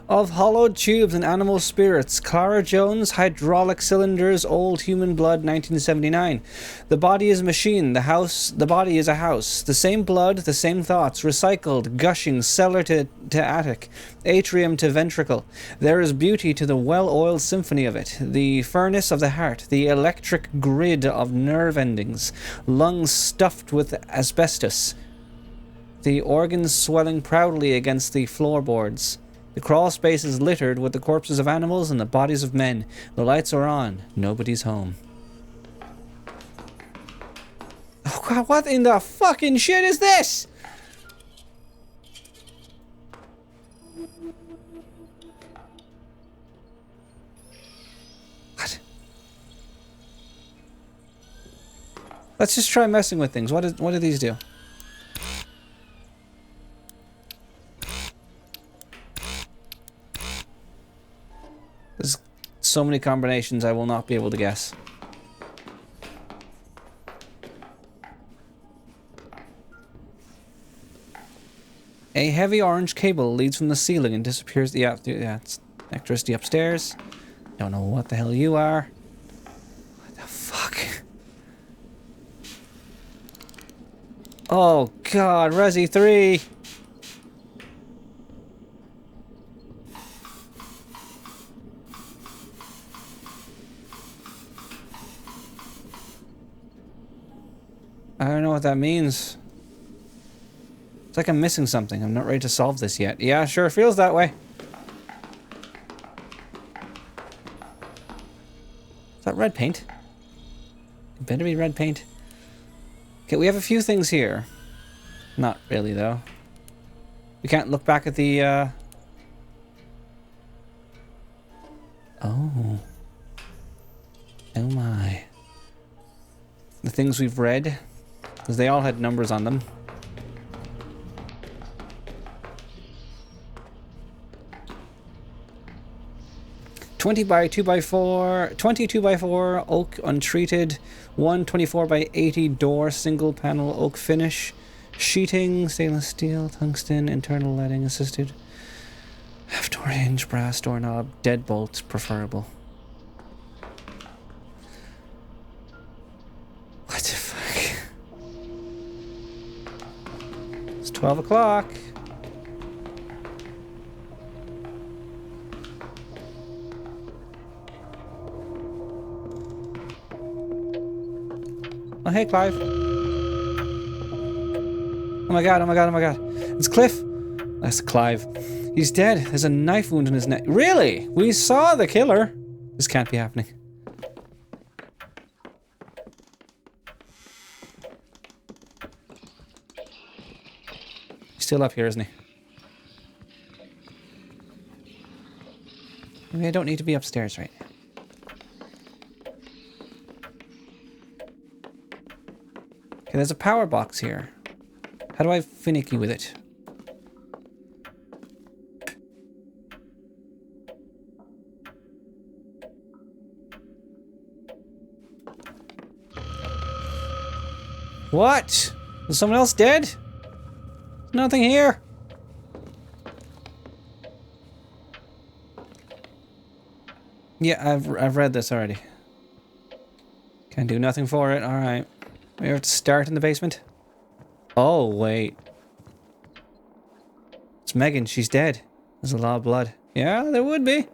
Of hollowed tubes and animal spirits. Clara Jones, hydraulic cylinders, old human blood, 1979. The body is a machine. The body is a house. The same blood, the same thoughts. Recycled, gushing, cellar to attic. Atrium to ventricle. There is beauty to the well-oiled symphony of it. The furnace of the heart. The electric grid of nerve endings. Lungs stuffed with asbestos. The organs swelling proudly against the floorboards. The crawl space is littered with the corpses of animals and the bodies of men. The lights are on. Nobody's home. Oh god, what in the fucking shit is this? What? Let's just try messing with things. What do these do? There's so many combinations I will not be able to guess. A heavy orange cable leads from the ceiling and disappears. Yeah, it's electricity upstairs. Don't know what the hell you are. What the fuck? Oh god, Resi 3! I don't know what that means. It's like I'm missing something. I'm not ready to solve this yet. Yeah, sure feels that way. Is that red paint? It better be red paint. Okay, we have a few things here. Not really, though. We can't look back at the, Oh. Oh my. The things we've read. Because they all had numbers on them. $20 by 2x4, 22x4 oak untreated, 124 by 80 door single panel oak finish, sheeting, stainless steel, tungsten, internal lighting assisted, half door hinge, brass doorknob, deadbolts preferable. What the fuck? It's 12 o'clock. Oh, hey, Clive. Oh my god, oh my god, oh my god. It's Cliff. That's Clive. He's dead. There's a knife wound in his neck. Really? We saw the killer. This can't be happening. He's still up here, isn't he? Maybe I don't need to be upstairs right now. Okay, there's a power box here. How do I finicky with it? What? Is someone else dead? Nothing here. Yeah, I've read this already. Can't do nothing for it. All right. We have to start in the basement. Oh wait, it's Megan. She's dead. There's a lot of blood. Yeah, there would be.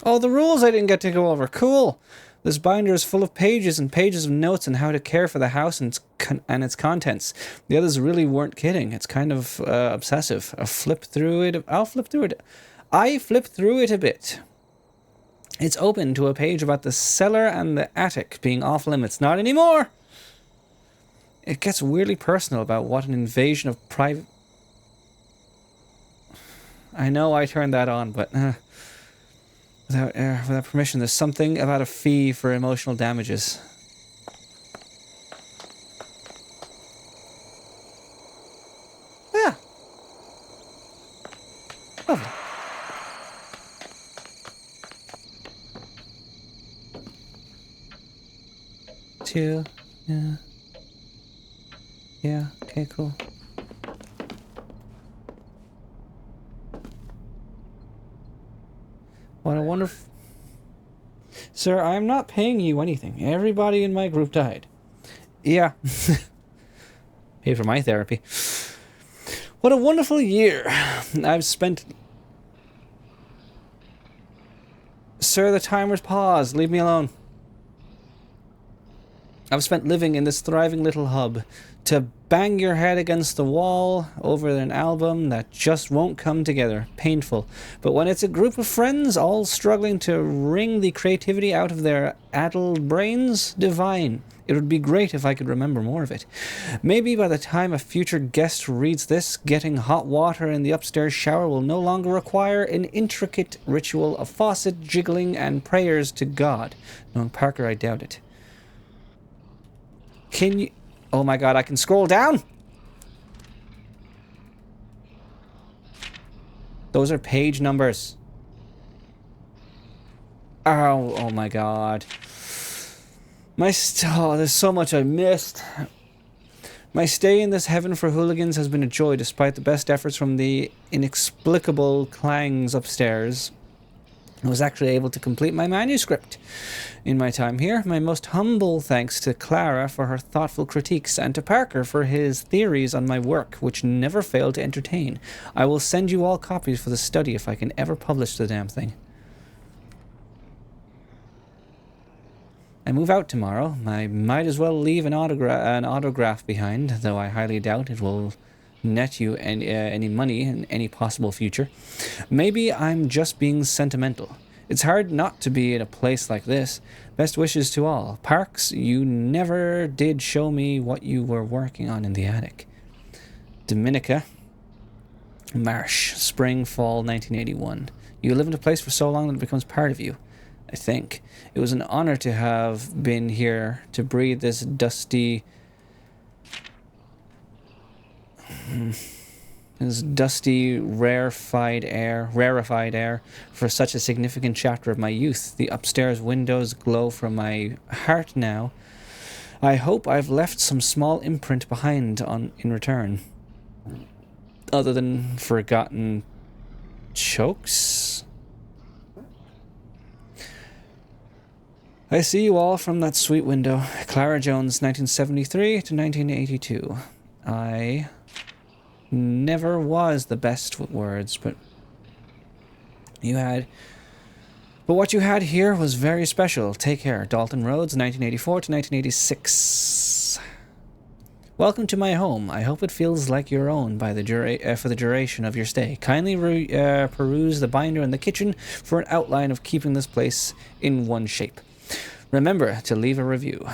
Oh, the rules I didn't get to go over. Cool. This binder is full of pages and pages of notes on how to care for the house and its contents. The others really weren't kidding. It's kind of obsessive. I'll flip through it. I flipped through it a bit. It's open to a page about the cellar and the attic being off limits. Not anymore! It gets weirdly personal about what an invasion of private... I know I turned that on, but... Without permission, there's something about a fee for emotional damages. Yeah. Lovely. Two. Yeah. Yeah. Okay, cool. What a wonderful... Sir, I am not paying you anything. Everybody in my group died. Yeah. Paid for my therapy. What a wonderful year I've spent... Sir, the timer's paused. Leave me alone. I've spent living in this thriving little hub to bang your head against the wall over an album that just won't come together. Painful. But when it's a group of friends all struggling to wring the creativity out of their addled brains, divine. It would be great if I could remember more of it. Maybe by the time a future guest reads this, getting hot water in the upstairs shower will no longer require an intricate ritual of faucet jiggling and prayers to God. Knowing Parker, I doubt it. Can you... Oh my god, I can scroll down? Those are page numbers. Oh my god. There's so much I missed. My stay in this heaven for hooligans has been a joy despite the best efforts from the inexplicable clangs upstairs. I was actually able to complete my manuscript in my time here. My most humble thanks to Clara for her thoughtful critiques and to Parker for his theories on my work, which never failed to entertain. I will send you all copies for the study if I can ever publish the damn thing. I move out tomorrow. I might as well leave an autograph behind, though I highly doubt it will net you any money in any possible future. Maybe I'm just being sentimental. It's hard not to be in a place like this. Best wishes to all. Parks, you never did show me what you were working on in the attic. Dominica. Marsh. Spring, fall, 1981. You live in a place for so long that it becomes part of you. I think. It was an honor to have been here to breathe this dusty... rarefied air for such a significant chapter of my youth. The upstairs windows glow from my heart now. I hope I've left some small imprint behind in return. Other than forgotten chokes? I see you all from that sweet window. Clara Jones, 1973 to 1982. I never was the best with words, but what you had here was very special. Take care. Dalton Rhodes, 1984 to 1986. Welcome to my home. I hope it feels like your own for the duration of your stay. Kindly peruse the binder in the kitchen for an outline of keeping this place in one shape. Remember to leave a review.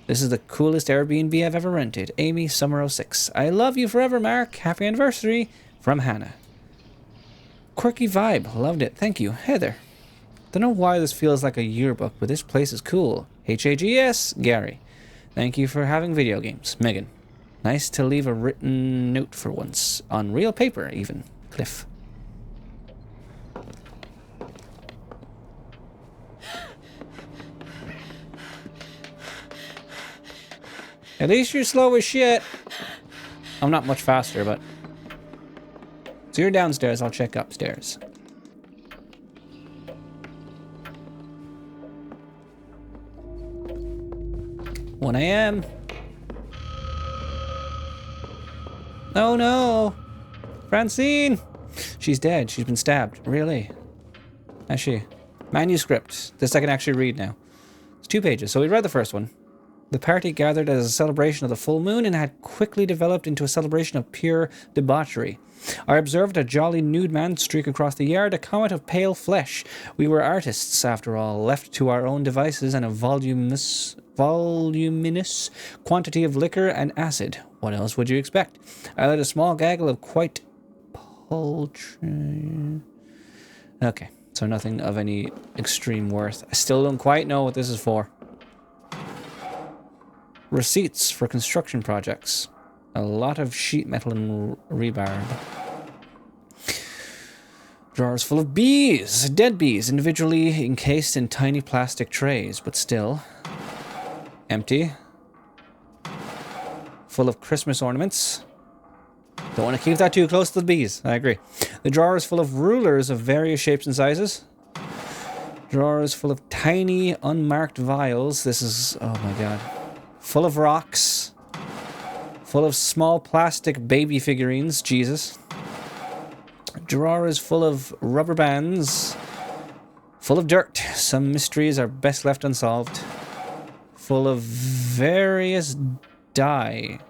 This is the coolest Airbnb I've ever rented. Amy, Summer 06. I love you forever, Mark. Happy anniversary. From Hannah. Quirky vibe. Loved it. Thank you. Heather. Don't know why this feels like a yearbook, but this place is cool. HAGS. Gary. Thank you for having video games. Megan. Nice to leave a written note for once. On real paper, even. Cliff. At least you're slow as shit. I'm not much faster, but... So you're downstairs, I'll check upstairs. "1 a.m. Oh no! Francine! She's dead. She's been stabbed. Really? Has she? Manuscript. This I can actually read now. It's 2 pages, so we read the first one. The party gathered as a celebration of the full moon and had quickly developed into a celebration of pure debauchery. I observed a jolly nude man streak across the yard, a comet of pale flesh. We were artists, after all, left to our own devices and a voluminous quantity of liquor and acid. What else would you expect? I led a small gaggle of quite paltry... Okay, so nothing of any extreme worth. I still don't quite know what this is for. Receipts for construction projects. A lot of sheet metal and rebar. Drawers full of bees. Dead bees, individually encased in tiny plastic trays, but still empty. Full of Christmas ornaments. Don't want to keep that too close to the bees. I agree. The drawer is full of rulers of various shapes and sizes. Drawer is full of tiny, unmarked vials. This is... oh my god. Full of rocks. Full of small plastic baby figurines. Jesus. Drawer is full of rubber bands. Full of dirt. Some mysteries are best left unsolved. Full of various dice.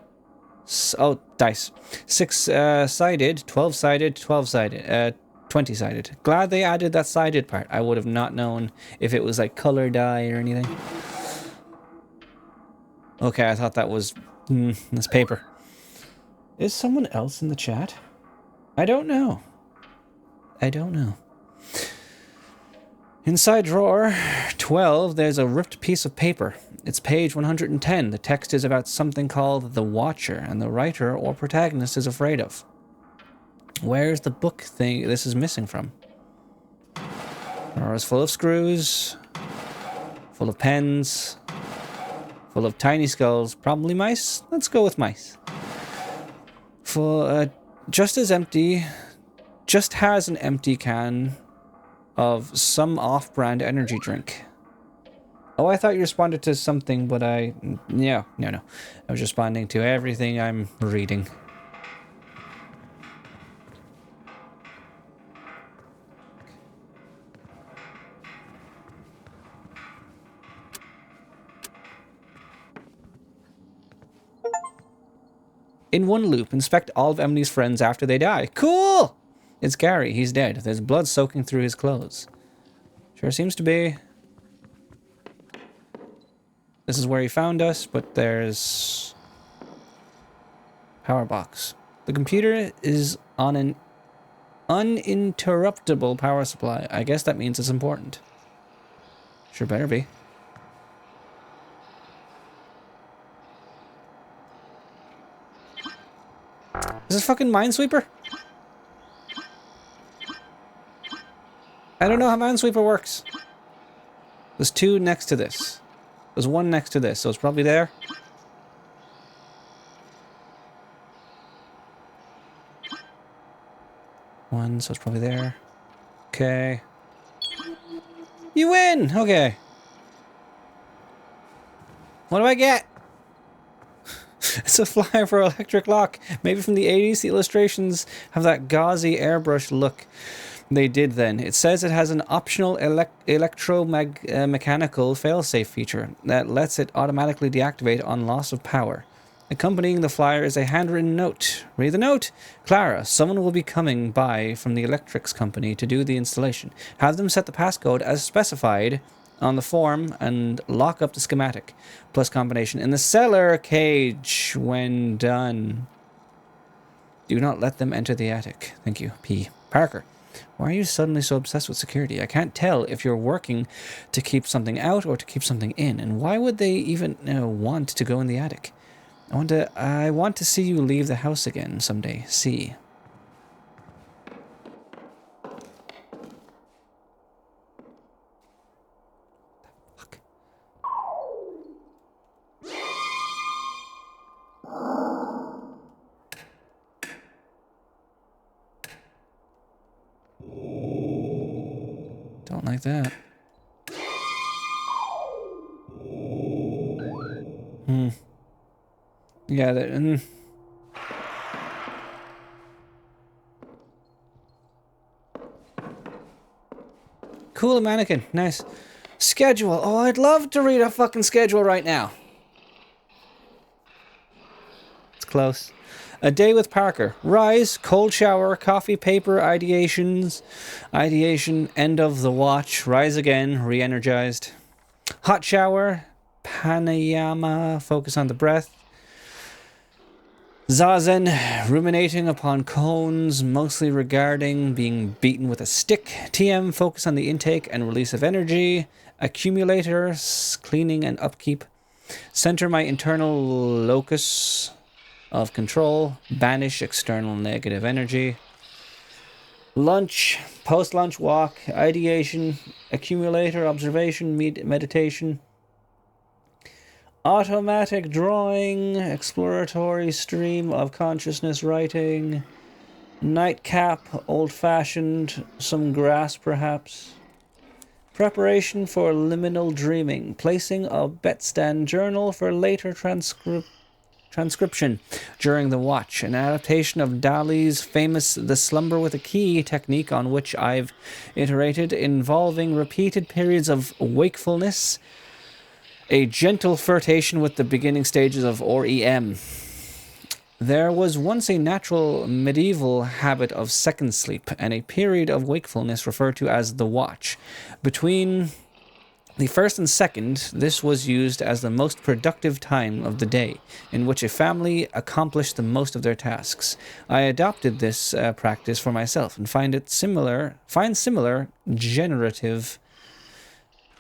6-sided, 12-sided, 12-sided, 20-sided. Glad they added that sided part. I would have not known if it was like color dye or anything. Okay, I thought that was... this paper. Is someone else in the chat? I don't know. I don't know. Inside drawer 12, there's a ripped piece of paper. It's page 110. The text is about something called The Watcher, and the writer or protagonist is afraid of. Where's the book thing this is missing from? Drawer is full of screws. Full of pens. Full of tiny skulls. Probably mice? Let's go with mice. Just has an empty can of some off-brand energy drink. Oh, I thought you responded to something, but no. I was responding to everything I'm reading. In one loop, inspect all of Emily's friends after they die. Cool! It's Gary. He's dead. There's blood soaking through his clothes. Sure seems to be. This is where he found us, but there's... power box. The computer is on an uninterruptible power supply. I guess that means it's important. Sure better be. Is this fucking Minesweeper? I don't know how Minesweeper works. There's two next to this. There's one next to this, so it's probably there. One, so it's probably there. Okay. You win! Okay. What do I get? It's a flyer for electric lock. Maybe from the 80s, the illustrations have that gauzy airbrush look they did then. It says it has an optional electromechanical failsafe feature that lets it automatically deactivate on loss of power. Accompanying the flyer is a handwritten note. Read the note. Clara, someone will be coming by from the electrics company to do the installation. Have them set the passcode as specified on the form and lock up the schematic plus combination in the cellar cage when done. Do not let them enter the attic. Thank you. P. Parker. Why are you suddenly so obsessed with security? I can't tell if you're working to keep something out or to keep something in. And why would they even want to go in the attic? I want to see you leave the house again someday. See. Fuck. Don't like that. Yeah, that... Cool mannequin. Nice. Schedule. Oh, I'd love to read a fucking schedule right now. It's close. A day with Parker. Rise, cold shower, coffee, paper, ideation, end of the watch, rise again, re-energized. Hot shower, pranayama, focus on the breath. Zazen, ruminating upon cones, mostly regarding being beaten with a stick. TM, focus on the intake and release of energy. Accumulators, cleaning and upkeep. Center my internal locus of control. Banish external negative energy. Lunch, post-lunch walk, ideation, accumulator, observation, meditation. Automatic drawing, exploratory stream of consciousness writing, nightcap, old-fashioned, some grass perhaps. Preparation for liminal dreaming, placing a bedstand journal for later transcription during the watch, an adaptation of Dali's famous The Slumber with a Key technique on which I've iterated, involving repeated periods of wakefulness, a gentle flirtation with the beginning stages of REM. There was once a natural medieval habit of second sleep and a period of wakefulness referred to as the watch. Between the first and second, this was used as the most productive time of the day, in which a family accomplished the most of their tasks. I adopted this practice for myself and find similar generative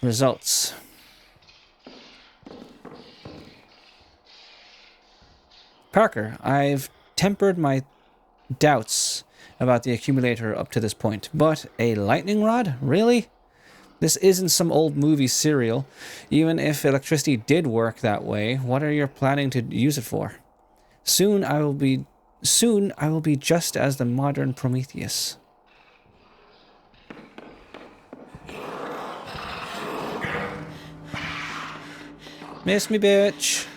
results. Parker, I've tempered my doubts about the accumulator up to this point, but a lightning rod? Really? This isn't some old movie serial. Even if electricity did work that way, what are you planning to use it for? Soon I will be just as the modern Prometheus. Miss me, bitch.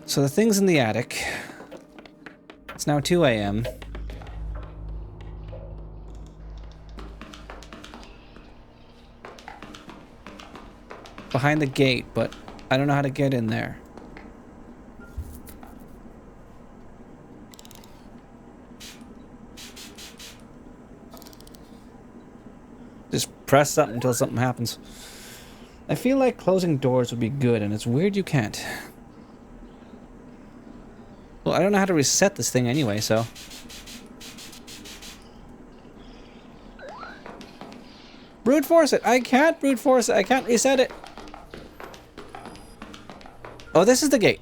So the thing's in the attic. It's now 2 a.m. Behind the gate, but I don't know how to get in there. Just press something until something happens. I feel like closing doors would be good, and it's weird you can't. Well, I don't know how to reset this thing anyway, so... Brute force it! I can't brute force it! I can't reset it! Oh, this is the gate.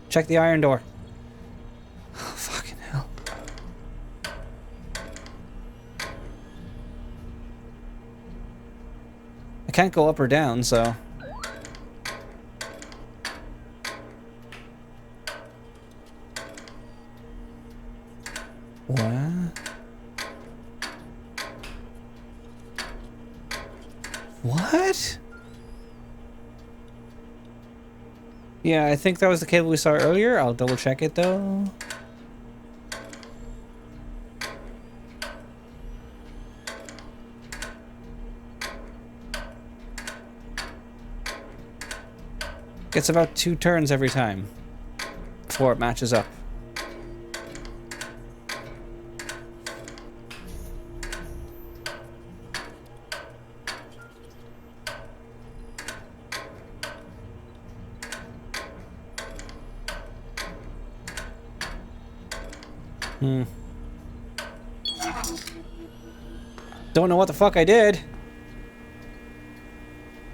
Check the iron door. Oh, fucking hell. I can't go up or down, so... What? What? Yeah, I think that was the cable we saw earlier. I'll double check it though. Gets about 2 turns every time before it matches up. Don't know what the fuck I did.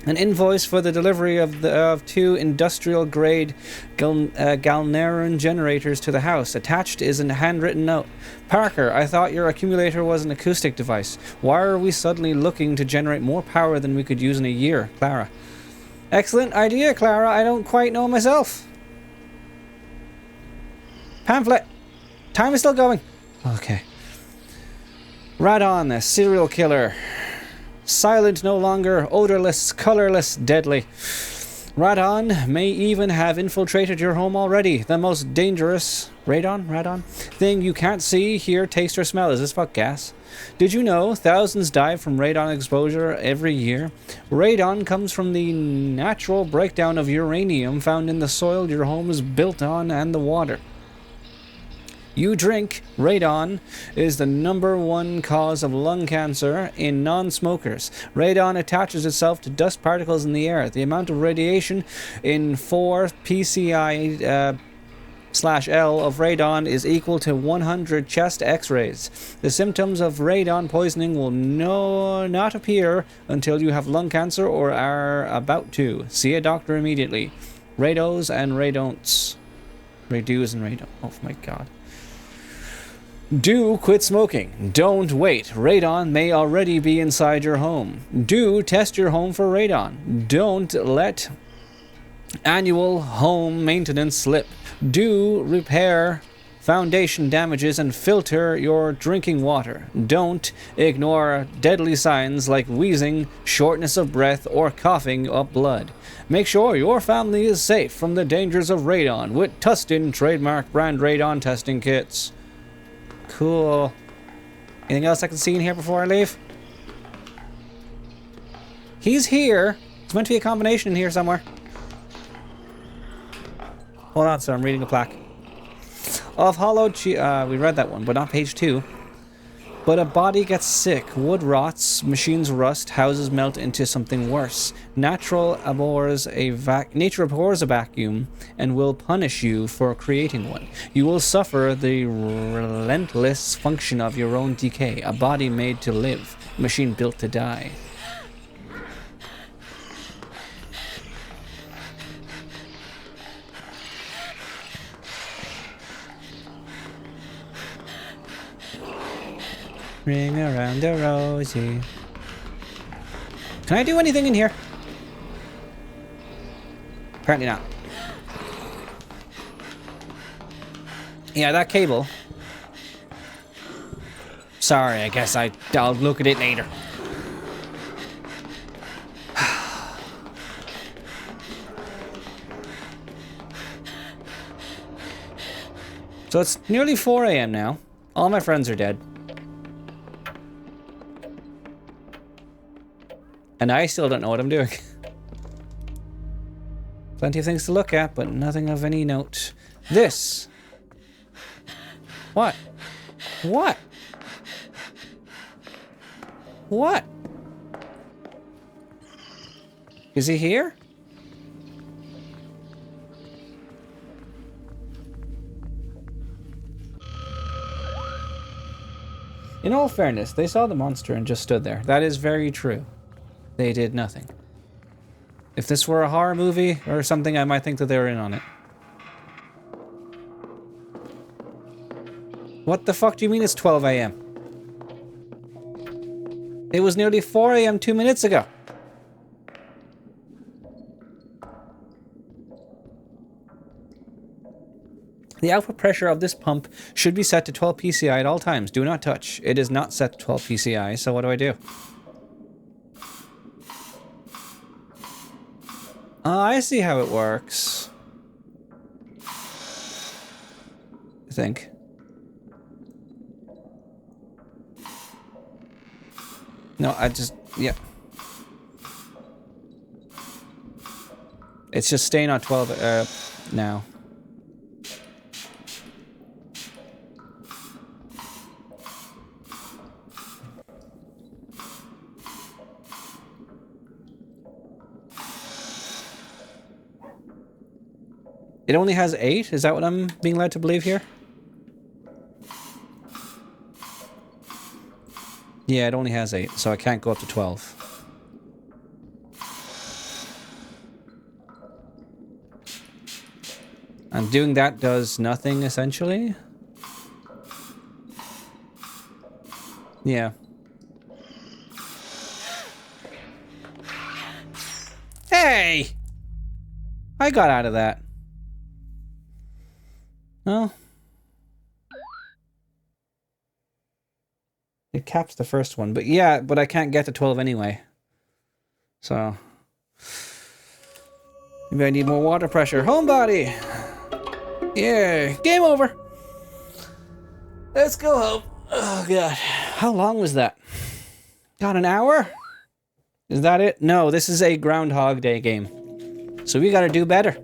An invoice for the delivery of 2 industrial-grade Galneron generators to the house. Attached is a handwritten note. Parker, I thought your accumulator was an acoustic device. Why are we suddenly looking to generate more power than we could use in a year? Clara. Excellent idea, Clara. I don't quite know myself. Pamphlet. Time is still going. Okay. Radon, the serial killer. Silent no longer, odorless, colorless, deadly. Radon may even have infiltrated your home already. The most dangerous... Radon? Thing you can't see, hear, taste, or smell. Is this fuck gas? Did you know thousands die from radon exposure every year? Radon comes from the natural breakdown of uranium found in the soil your home is built on and the water you drink. Radon is the #1 cause of lung cancer in non-smokers. Radon attaches itself to dust particles in the air. The amount of radiation in 4 psi/L of radon is equal to 100 chest x-rays. The symptoms of radon poisoning will not appear until you have lung cancer or are about to. See a doctor immediately. Rados and radon'ts. Rados and radon. Oh my god. Do quit smoking. Don't wait. Radon may already be inside your home. Do test your home for radon. Don't let annual home maintenance slip. Do repair foundation damages and filter your drinking water. Don't ignore deadly signs like wheezing, shortness of breath, or coughing up blood. Make sure your family is safe from the dangers of radon with Tustin trademark brand radon testing kits. Cool. Anything else I can see in here before I leave? He's here. There's meant to be a combination in here somewhere. Hold on, sir. I'm reading a plaque. Of hollowed... we read that one, but not page 2. But a body gets sick, wood rots, machines rust, houses melt into something worse. Nature abhors a vacuum and will punish you for creating one. You will suffer the relentless function of your own decay. A body made to live, a machine built to die. Ring around the rosy. Can I do anything in here? Apparently not. Yeah, that cable. Sorry, I guess I'll look at it later. So it's nearly 4 a.m. now. All my friends are dead. And I still don't know what I'm doing. Plenty of things to look at, but nothing of any note. This. What? What? What? Is he here? In all fairness, they saw the monster and just stood there. That is very true. They did nothing. If this were a horror movie or something, I might think that they were in on it. What the fuck do you mean it's 12 a.m.? It was nearly 4 a.m. 2 minutes ago. The output pressure of this pump should be set to 12 psi at all times. Do not touch. It is not set to 12 psi, so what do I do? I see how it works. I think. No, yeah. It's just staying on 12 now. It only has 8? Is that what I'm being led to believe here? Yeah, it only has 8, so I can't go up to 12. And doing that does nothing, essentially? Yeah. Hey! I got out of that. Oh. It caps the first one, but yeah, but I can't get to 12 anyway. So. Maybe I need more water pressure. Homebody! Yeah, game over! Let's go home. Oh, God. How long was that? Got an hour? Is that it? No, this is a Groundhog Day game. So we gotta do better.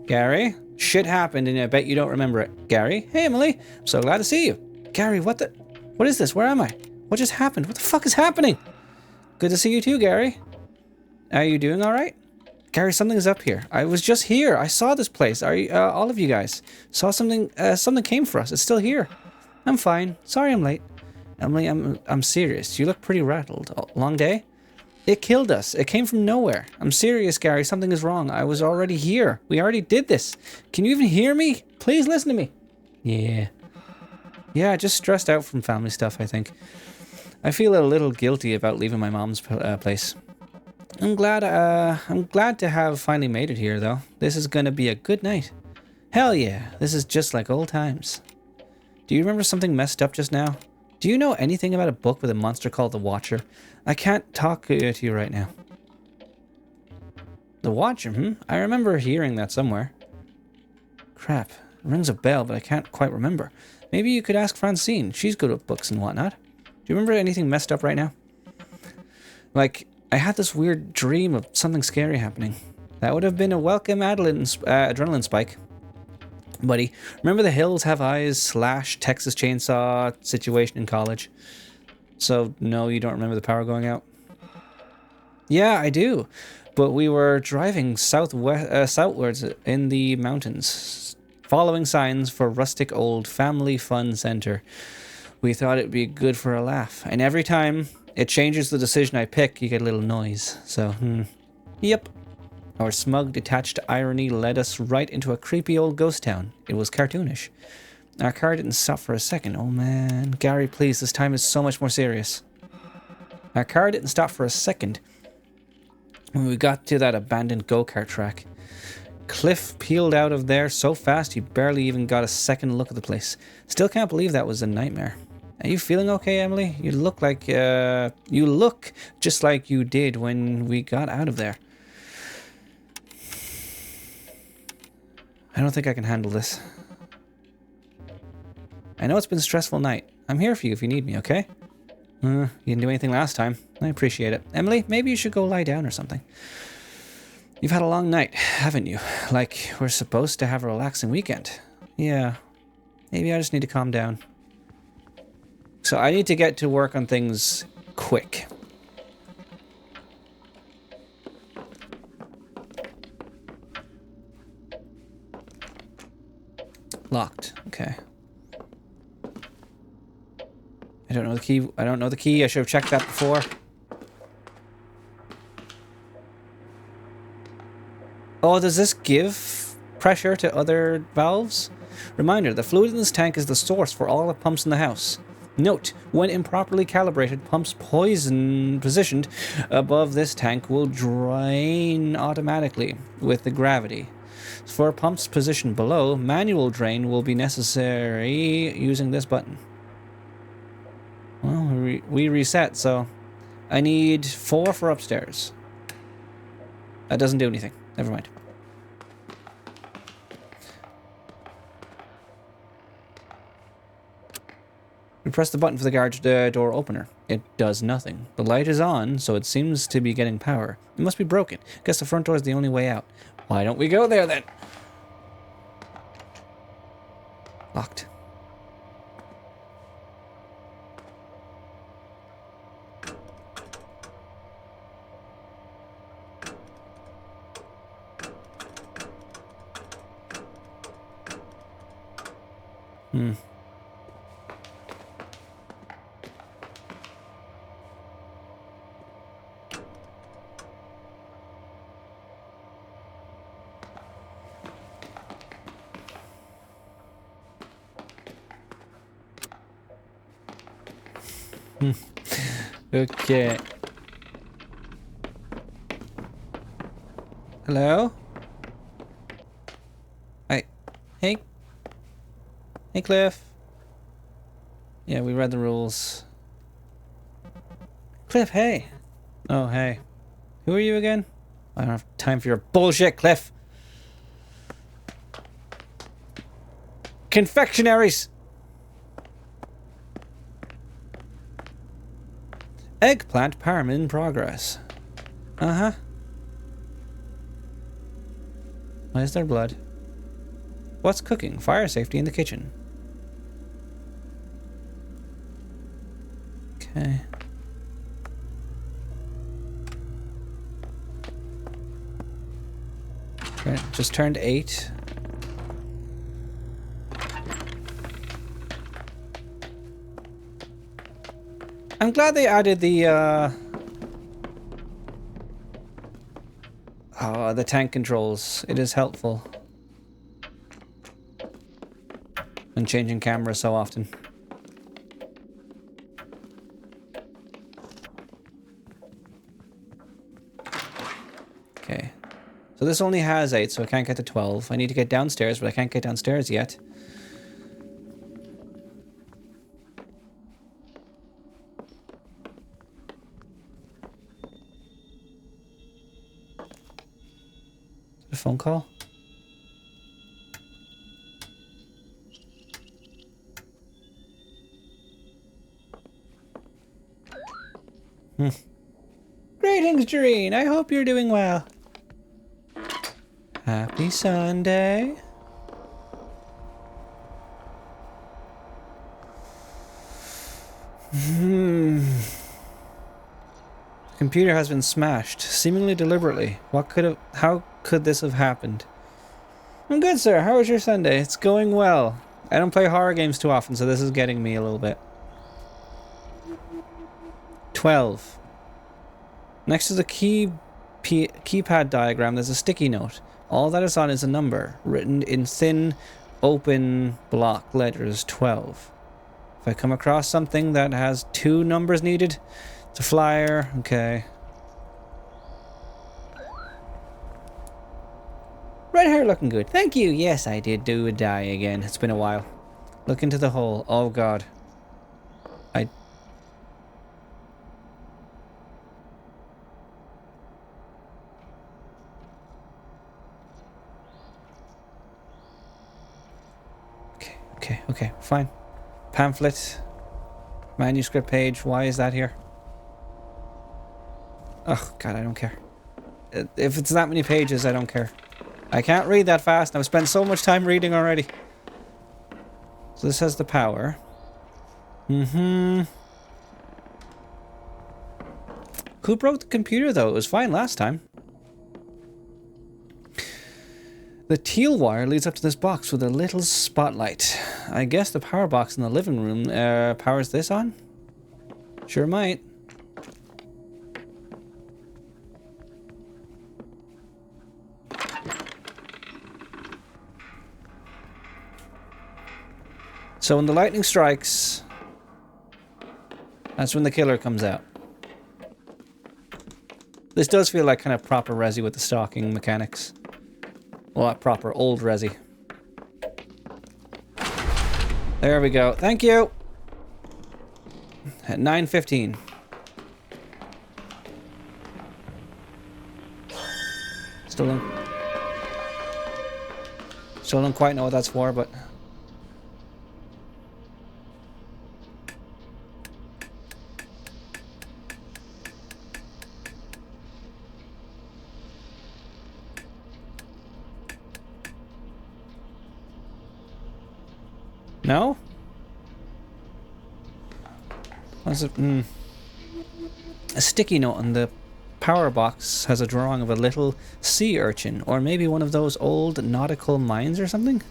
Gary, shit happened and I bet you don't remember it. Gary, hey Emily, I'm so glad to see you. Gary, what is this? Where am I? What just happened? What the fuck is happening? Good to see you too, Gary. Are you doing all right? Gary, something's up here. I was just here. I saw this place. Are you, all of you guys saw something? Something came for us. It's still here. I'm fine. Sorry I'm late. Emily, I'm serious. You look pretty rattled. Long day? It killed us. It came from nowhere. I'm serious, Gary. Something is wrong. I was already here. We already did this. Can you even hear me? Please listen to me. Yeah. Yeah, just stressed out from family stuff, I think. I feel a little guilty about leaving my mom's place. I'm glad to have finally made it here, though. This is gonna be a good night. Hell yeah. This is just like old times. Do you remember something messed up just now? Do you know anything about a book with a monster called the Watcher? I can't talk to you right now. The Watcher, I remember hearing that somewhere. Crap. It rings a bell, but I can't quite remember. Maybe you could ask Francine. She's good with books and whatnot. Do you remember anything messed up right now? Like, I had this weird dream of something scary happening. That would have been a welcome adrenaline spike. Buddy, remember the Hills Have Eyes / Texas Chainsaw situation in college? So, no, you don't remember the power going out? Yeah, I do. But we were driving southwards in the mountains, following signs for rustic old family fun center. We thought it'd be good for a laugh. And every time it changes the decision I pick, you get a little noise. So, Yep. Our smug, detached irony led us right into a creepy old ghost town. It was cartoonish. Our car didn't stop for a second. Oh man. Gary, please, this time is so much more serious. Our car didn't stop for a second when we got to that abandoned go-kart track. Cliff peeled out of there so fast he barely even got a second look at the place. Still can't believe that was a nightmare. Are you feeling okay, Emily? You look just like you did when we got out of there. I don't think I can handle this. I know it's been a stressful night. I'm here for you if you need me, okay? You didn't do anything last time. I appreciate it. Emily, maybe you should go lie down or something. You've had a long night, haven't you? Like, we're supposed to have a relaxing weekend. Yeah. Maybe I just need to calm down. So I need to get to work on things quick. Locked. Okay. I don't know the key. I don't know the key. I should have checked that before. Oh, does this give pressure to other valves? Reminder, the fluid in this tank is the source for all the pumps in the house. Note, when improperly calibrated, pumps positioned above this tank will drain automatically with the gravity. For pumps positioned below, manual drain will be necessary using this button. Well, we reset, so I need 4 for upstairs. That doesn't do anything. Never mind. We press the button for the garage door opener. It does nothing. The light is on, so it seems to be getting power. It must be broken. Guess the front door is the only way out. Why don't we go there then? Locked. Okay. Hello? Hi. Hey. Hey, Cliff. Yeah, we read the rules. Cliff, hey. Oh, hey. Who are you again? I don't have time for your bullshit, Cliff. Confectionaries! Eggplant parm in progress. Uh-huh. Why is there blood? What's cooking? Fire safety in the kitchen. Okay. Right, just turned 8. I'm glad they added the tank controls. It is helpful. And changing cameras so often. Okay. So this only has 8, so I can't get to 12. I need to get downstairs, but I can't get downstairs yet. A phone call? Greetings, Jareen. I hope you're doing well. Happy Sunday. The computer has been smashed, seemingly deliberately. How could this have happened? I'm good, sir. How was your Sunday? It's going well. I don't play horror games too often, so this is getting me a little bit. 12. Next to the keypad diagram, there's a sticky note. All that is on is a number, written in thin, open block letters, 12. If I come across something that has 2 numbers needed, it's a flyer. Okay. Red hair looking good. Thank you. Yes, I did do a dye again. It's been a while. Look into the hole. Oh, God. Okay, fine. Pamphlet. Manuscript page. Why is that here? Oh, God, I don't care. If it's that many pages, I don't care. I can't read that fast. I've spent so much time reading already. So this has the power. Mm-hmm. Who broke the computer, though? It was fine last time. The teal wire leads up to this box with a little spotlight. I guess the power box in the living room powers this on? Sure might. So when the lightning strikes, that's when the killer comes out. This does feel like kind of proper Resi with the stalking mechanics. Well, not proper, old Resi. There we go. Thank you! At 9:15. Still don't quite know what that's for, but... No? What's it? A sticky note on the power box has a drawing of a little sea urchin, or maybe one of those old nautical mines or something?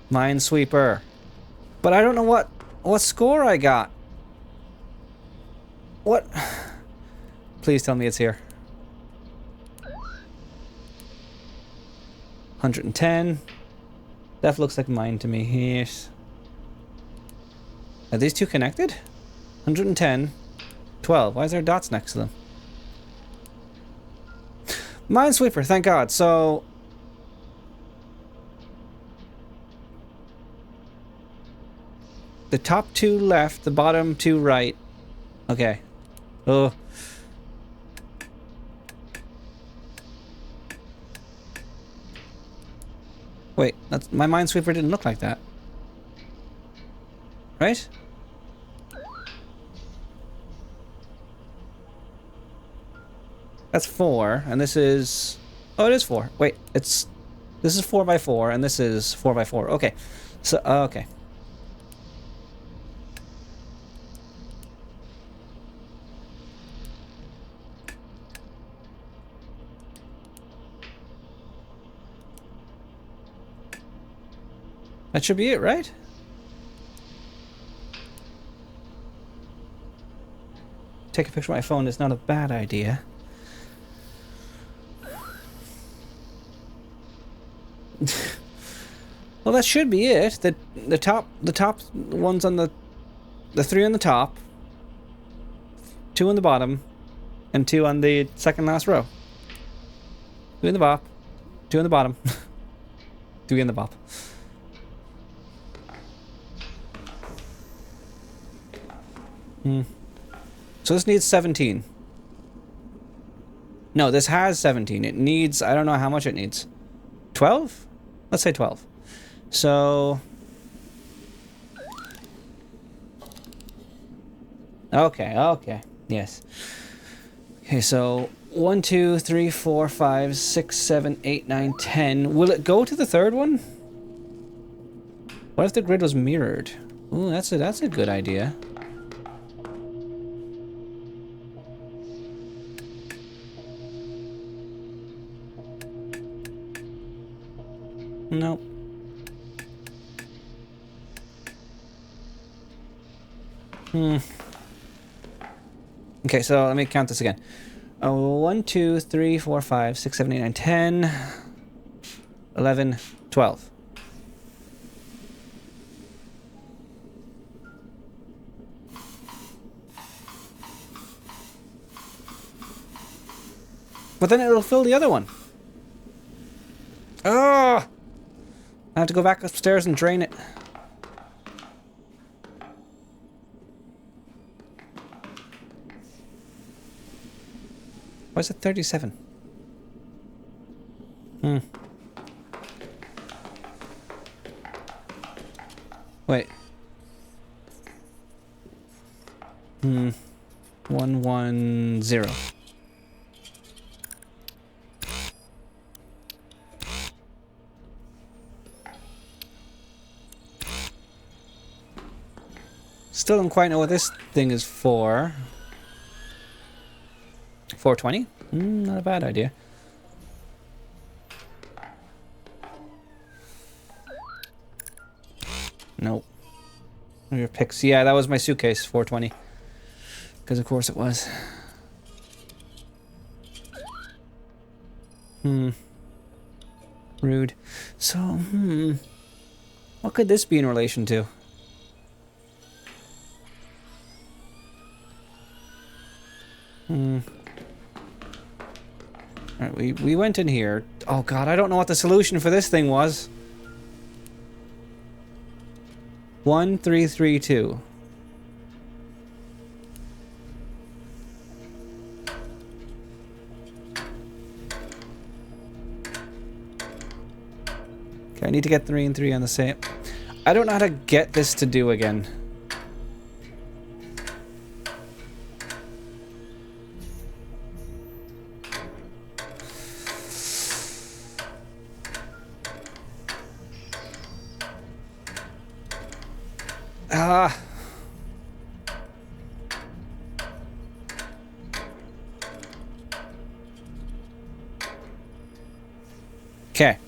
Minesweeper. But I don't know what score I got. What? Please tell me it's here. 110. That looks like mine to me. Yes. Are these two connected? 110. 12. Why is there dots next to them? Minesweeper, thank God. So... the top two left, the bottom two right. Okay. Oh. Wait, that's, my Minesweeper didn't look like that. Right? That's 4, and this is... oh, it is 4. Wait, it's... this is 4x4, and this is 4x4. Okay. So, okay. That should be it, right? Take a picture of my phone is not a bad idea. Well, that should be it. The top ones on the 3 on the top, 2 on the bottom, and 2 on the second last row. 2 in the bop, 2 in the bottom, 3 in the bop. So this needs 17. No, this has 17. It needs, I don't know how much it needs. 12? Let's say 12. So... okay. Yes. Okay, so 1, 2, 3, 4, 5, 6, 7, 8, 9, 10. Will it go to the third one? What if the grid was mirrored? Ooh, that's a good idea. Nope. Okay, so let me count this again. 1, 2, 3, 4, 5, 6, 7, 8, 9, 10, 11, 12. But then it'll fill the other one. Oh! I have to go back upstairs and drain it. Why is it 37? Wait. 1, 1, 0. Still don't quite know what this thing is for. 420? Not a bad idea. Nope. Your picks. Yeah, that was my suitcase, 420. Because of course it was. Rude. So, what could this be in relation to? Alright, we went in here. Oh god, I don't know what the solution for this thing was. 1332. Okay, I need to get 3 and 3 on the same. I don't know how to get this to do again. Ah. Okay.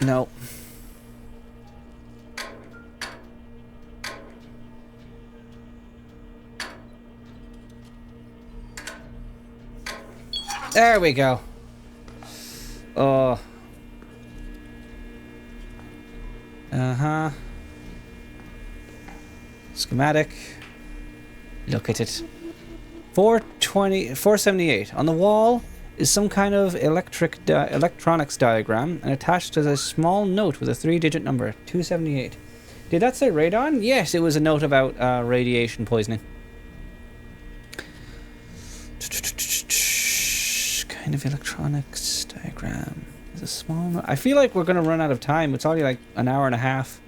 No. There we go. Oh. Uh-huh. Schematic. Look at it. 478. On the wall is some kind of electronics diagram, and attached is a small note with a 3-digit number, 278. Did that say radon? Yes, it was a note about radiation poisoning. Kind of electronics diagram. Is a small note. I feel like we're gonna run out of time. It's already like an hour and a half.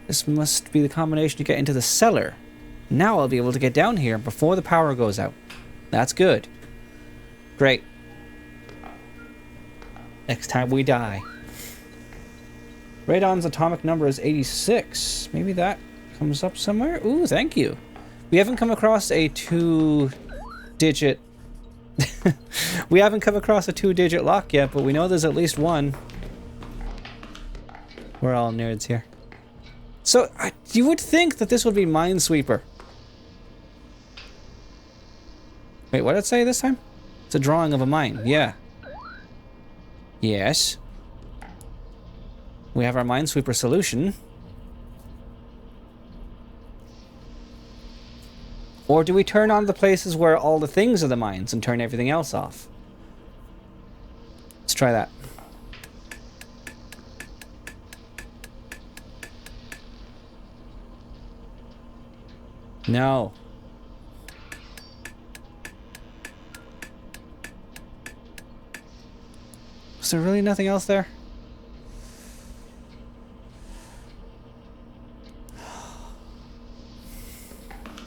This must be the combination to get into the cellar. Now I'll be able to get down here before the power goes out. That's good. Great. Next time we die. Radon's atomic number is 86. Maybe that comes up somewhere? Ooh, thank you. We haven't come across a 2-digit... We haven't come across a 2-digit lock yet, but we know there's at least one. We're all nerds here. So, you would think that this would be Minesweeper. Wait, what did it say this time? It's a drawing of a mine. Yeah. Yes. We have our Minesweeper solution. Or do we turn on the places where all the things are the mines and turn everything else off? Let's try that. No. Was there really nothing else there?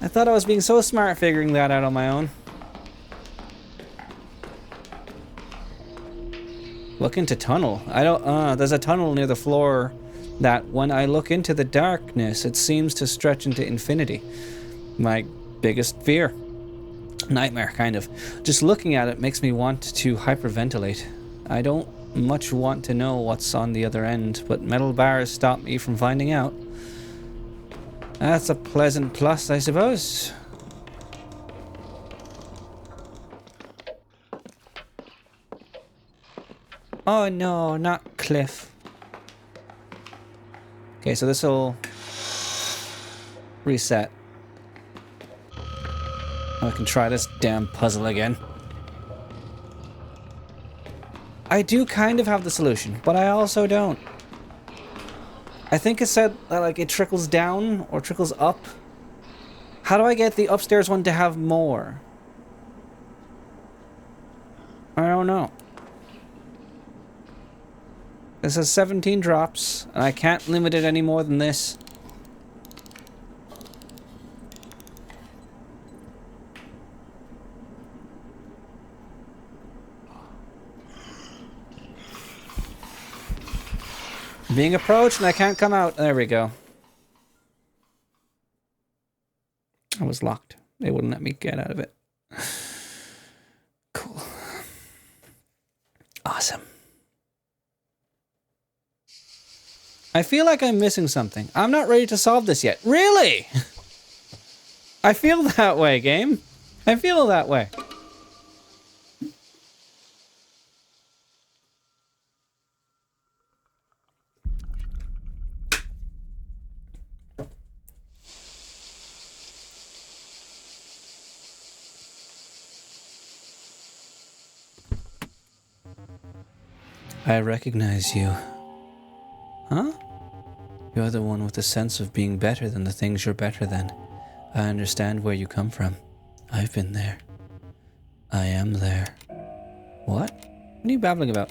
I thought I was being so smart figuring that out on my own. Look into tunnel. I don't, there's a tunnel near the floor that when I look into the darkness, it seems to stretch into infinity. My biggest fear. Nightmare, kind of. Just looking at it makes me want to hyperventilate. I don't much want to know what's on the other end, but metal bars stop me from finding out. That's a pleasant plus, I suppose. Oh no, not Cliff. Okay, so this'll reset. I can try this damn puzzle again. I do kind of have the solution, but I also don't. I think it said that like it trickles down or trickles up. How do I get the upstairs one to have more? I don't know. This has 17 drops, and I can't limit it any more than this. Being approached and I can't come out. There we go. I was locked. They wouldn't let me get out of it. Cool. Awesome. I feel like I'm missing something. I'm not ready to solve this yet. Really? I feel that way, game. I feel that way. I recognize you. Huh? You're the one with the sense of being better than the things you're better than. I understand where you come from. I've been there. I am there. What? What are you babbling about?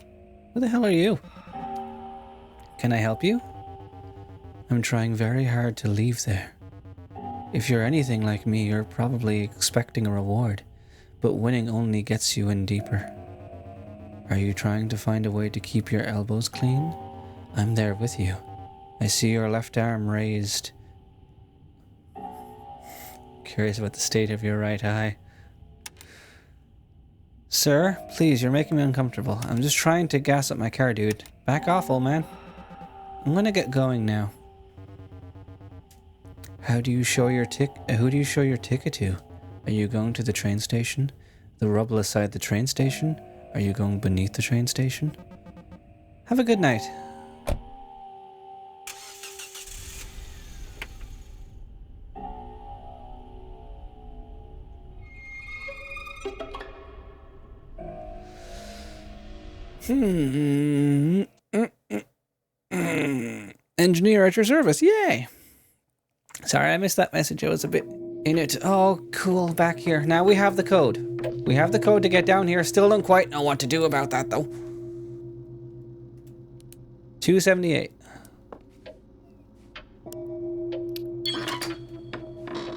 Who the hell are you? Can I help you? I'm trying very hard to leave there. If you're anything like me, you're probably expecting a reward, but winning only gets you in deeper. Are you trying to find a way to keep your elbows clean? I'm there with you. I see your left arm raised. Curious about the state of your right eye. Sir, please, you're making me uncomfortable. I'm just trying to gas up my car, dude. Back off, old man. I'm gonna get going now. Who do you show your ticket to? Are you going to the train station? The rubble aside the train station? Are you going beneath the train station? Have a good night. Engineer at your service, yay! Sorry, I missed that message. I was a bit in it. Oh, cool, back here. Now we have the code. We have the code to get down here. Still don't quite know what to do about that, though. 278.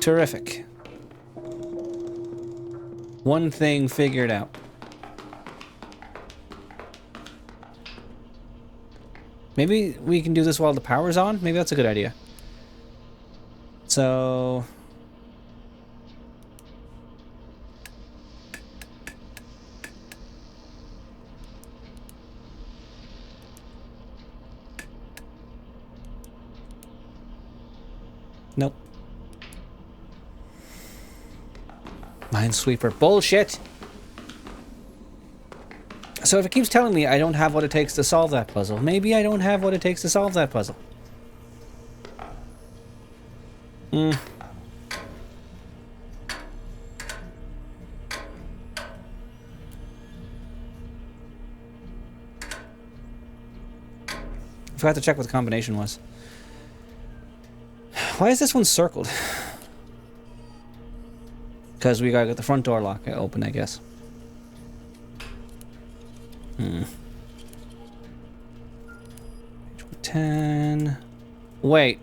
Terrific. One thing figured out. Maybe we can do this while the power's on? Maybe that's a good idea. So... Nope. Minesweeper. Bullshit! So if it keeps telling me I don't have what it takes to solve that puzzle, maybe I don't have what it takes to solve that puzzle. If I have to check what the combination was. Why is this one circled? Because we gotta get the front door lock open, I guess. 10. Wait.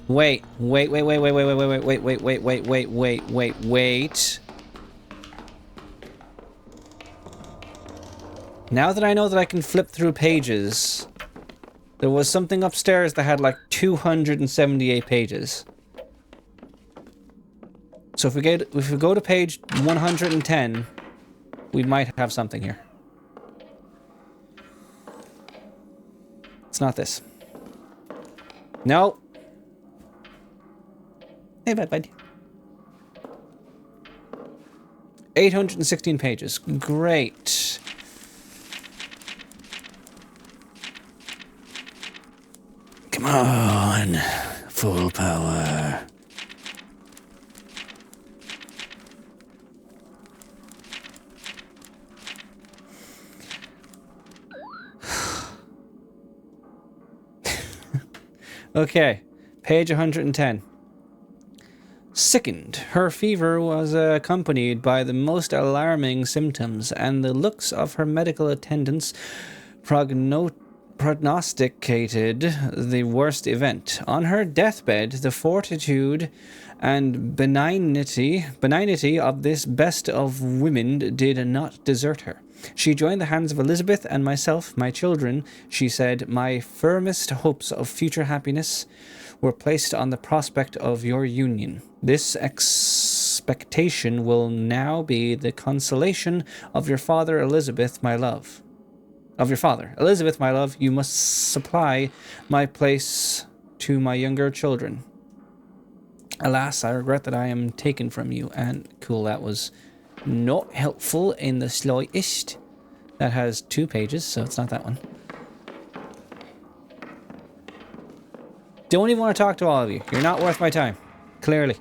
Wait. Now that I know that I can flip through pages, there was something upstairs that had like 278 pages. So if we go to page 110, we might have something here. It's not this. No. Hey, bud. 816 pages. Great. Come on. Full power. Okay, page 110. Sickened, her fever was accompanied by the most alarming symptoms, and the looks of her medical attendants prognosticated the worst event. On her deathbed, the fortitude and benignity of this best of women did not desert her. She joined the hands of Elizabeth and myself, my children, she said. My firmest hopes of future happiness were placed on the prospect of your union. This expectation will now be the consolation of your father, Elizabeth, my love. Of your father. Elizabeth, my love, you must supply my place to my younger children. Alas, I regret that I am taken from you. And cool, that was not helpful in the slightest. That has 2 pages, so it's not that one. Don't even want to talk to all of you. You're not worth my time. Clearly.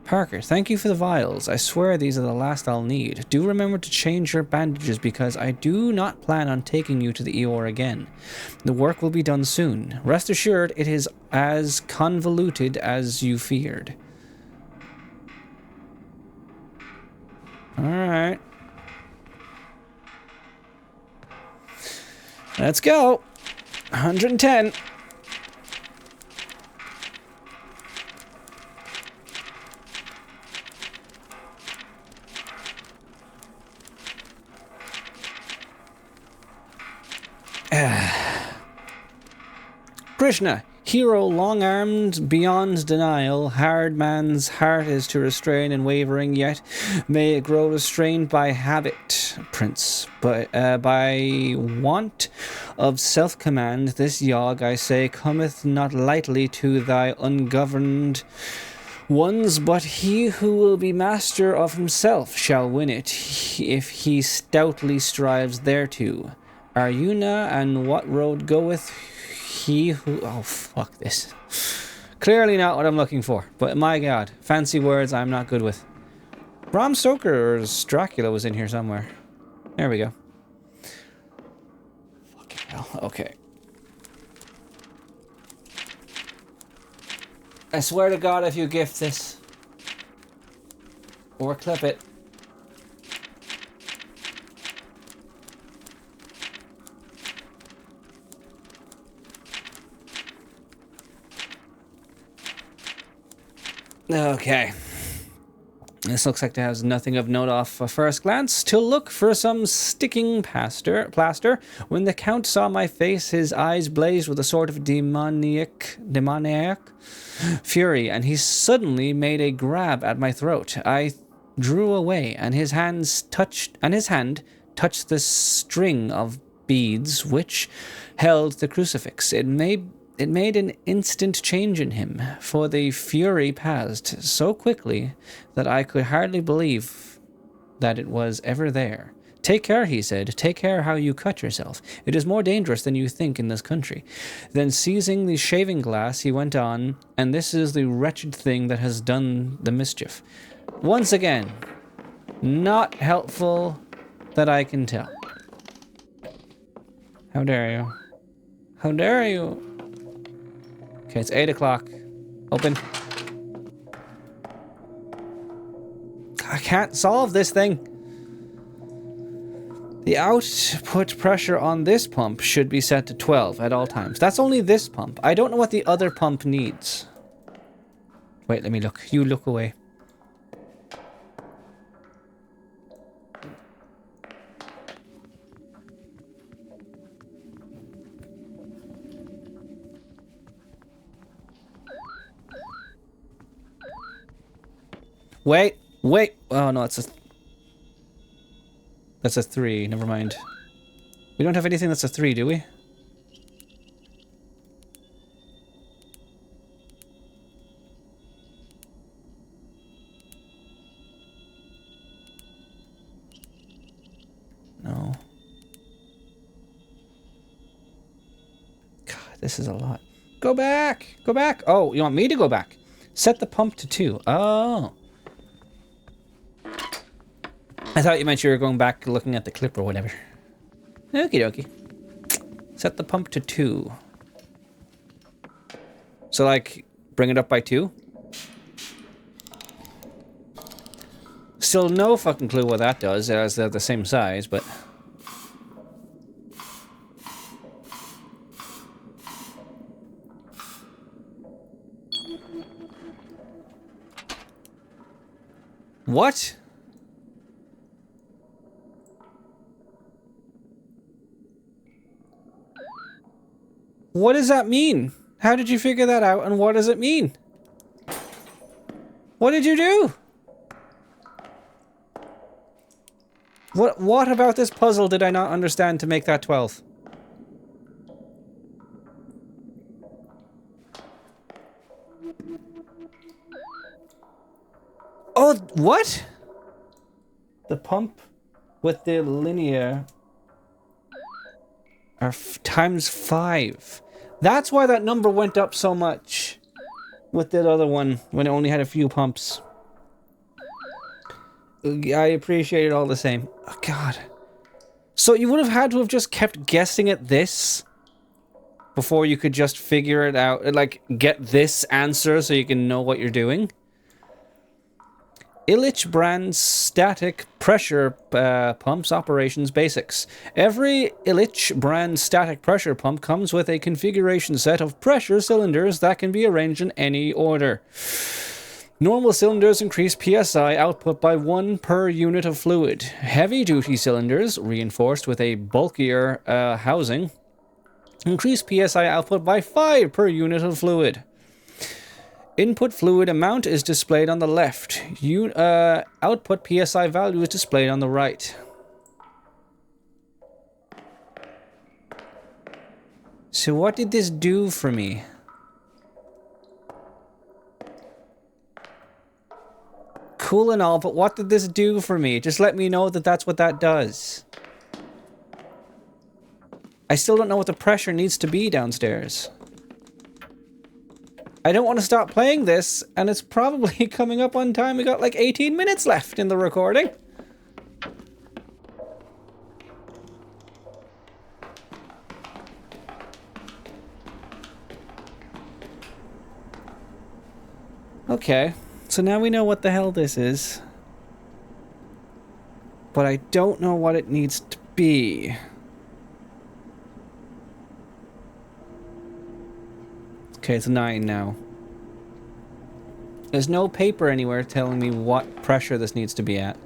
Parker, thank you for the vials. I swear these are the last I'll need. Do remember to change your bandages because I do not plan on taking you to the ER again. The work will be done soon. Rest assured it is as convoluted as you feared. Alright. Let's go. 110. Krishna, hero long-armed beyond denial, hard man's heart is to restrain and wavering, yet may it grow restrained by habit, prince. But by want of self-command, this yog, I say, cometh not lightly to thy ungoverned ones, but he who will be master of himself shall win it, if he stoutly strives thereto. Arjuna, and what road goeth he who... Oh, fuck this. Clearly not what I'm looking for, but my god, fancy words I'm not good with. Bram Stoker's Dracula was in here somewhere. There we go. Fucking hell, okay. I swear to god if you gift this, or clip it, okay. This looks like it has nothing of note off a first glance. To look for some sticking plaster. When the Count saw my face, his eyes blazed with a sort of demoniac fury, and he suddenly made a grab at my throat. I drew away, and his hand touched the string of beads which held the crucifix. It made an instant change in him, for the fury passed so quickly that I could hardly believe that it was ever there. Take care, he said. Take care how you cut yourself. It is more dangerous than you think in this country. Then seizing the shaving glass, he went on, and this is the wretched thing that has done the mischief. Once again, not helpful that I can tell. How dare you? How dare you? Okay, it's 8 o'clock. Open. I can't solve this thing. The output pressure on this pump should be set to 12 at all times. That's only this pump. I don't know what the other pump needs. Wait, let me look. You look away. Wait. Oh no, that's a 3. Never mind. We don't have anything that's a 3, do we? No. God, this is a lot. Go back! Go back! Oh, you want me to go back? Set the pump to 2. Oh. I thought you meant you were going back looking at the clip or whatever. Okie dokie. Set the pump to 2. So, like, bring it up by 2? Still no fucking clue what that does, as they're the same size, but... What? What does that mean? How did you figure that out, and what does it mean? What did you do? What about this puzzle did I not understand to make that 12? Oh, what? The pump with the linear are times 5. That's why that number went up so much with the other one when it only had a few pumps. I appreciate it all the same. Oh, God. So you would have had to have just kept guessing at this before you could just figure it out. Like, get this answer so you can know what you're doing. Illich brand static pressure pumps operations basics. Every Illich brand static pressure pump comes with a configuration set of pressure cylinders that can be arranged in any order. Normal cylinders increase PSI output by 1 per unit of fluid. Heavy-duty cylinders, reinforced with a bulkier housing, increase PSI output by 5 per unit of fluid. Input fluid amount is displayed on the left. Output PSI value is displayed on the right. So what did this do for me? Cool and all, but what did this do for me? Just let me know that that's what that does. I still don't know what the pressure needs to be downstairs. I don't want to stop playing this, and it's probably coming up on time. We got like 18 minutes left in the recording. Okay, so now we know what the hell this is. But I don't know what it needs to be. Okay, it's 9 now. There's no paper anywhere telling me what pressure this needs to be at.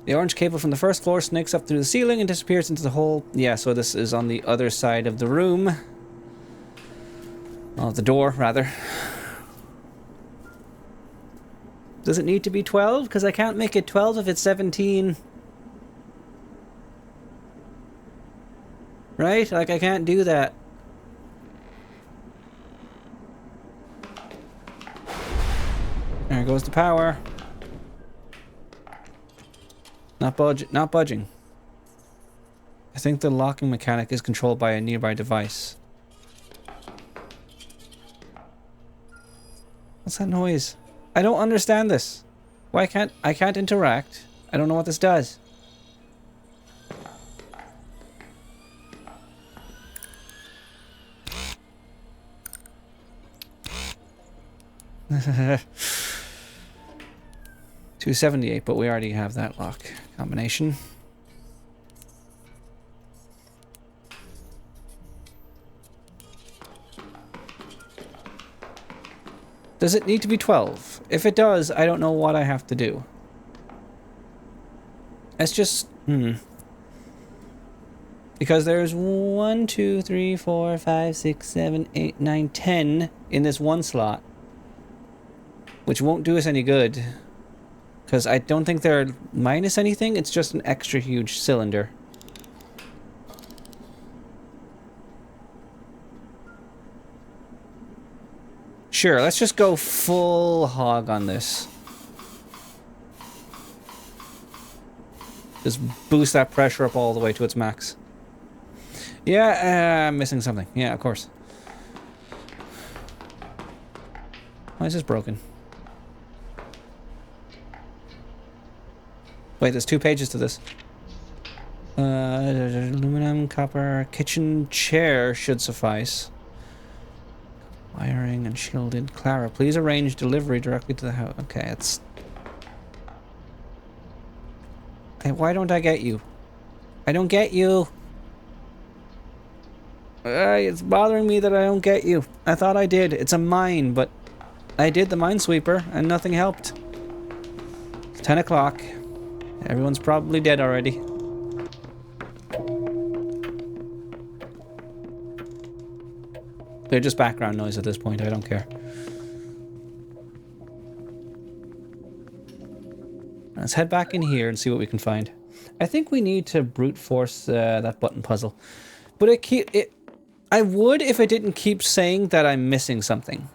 The orange cable from the first floor snakes up through the ceiling and disappears into the hole. Yeah, so this is on the other side of the room. Well, the door, rather. Does it need to be 12? Because I can't make it 12 if it's 17. Right? Like, I can't do that. There goes the power. Not budging. I think the locking mechanic is controlled by a nearby device. What's that noise? I don't understand this. Why can't I can't interact? I don't know what this does. $278, but we already have that lock combination. Does it need to be 12? If it does, I don't know what I have to do. It's just... Because there's 1, 2, 3, 4, 5, 6, 7, 8, 9, 10 in this one slot. Which won't do us any good. Because I don't think they're minus anything, it's just an extra huge cylinder. Sure, let's just go full hog on this. Just boost that pressure up all the way to its max. Yeah, I'm missing something. Yeah, of course. Why is this broken? Wait, there's 2 pages to this. Aluminum, copper, kitchen chair should suffice. Wiring and shielded. Clara, please arrange delivery directly to the house. Okay, it's... Hey, why don't I get you? I don't get you. It's bothering me that I don't get you. I thought I did. It's a mine, but I did the minesweeper and nothing helped. 10 o'clock. Everyone's probably dead already. They're just background noise at this point, I don't care. Let's head back in here and see what we can find. I think we need to brute force that button puzzle. But I would if it didn't keep saying that I'm missing something.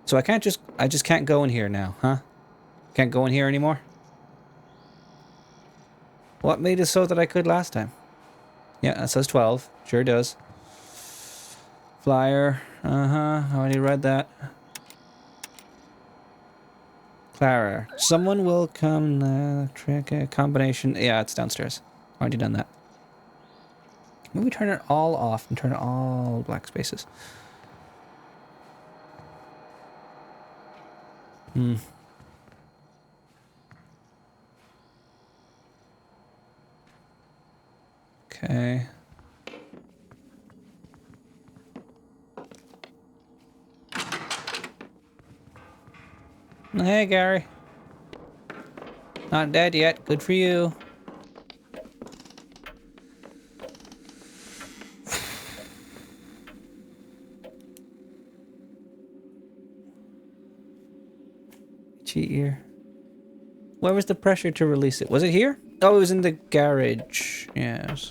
So I just can't go in here now, huh? Can't go in here anymore? What made it so that I could last time? Yeah, that says 12. Sure does. Flyer. I already read that. Clara. Someone will come. Trick a combination. Yeah, it's downstairs. Already done that. Maybe turn it all off and turn all black spaces. Okay. Hey, Gary. Not dead yet. Good for you. Cheat ear. Where was the pressure to release it? Was it here? Oh, it was in the garage. Yes.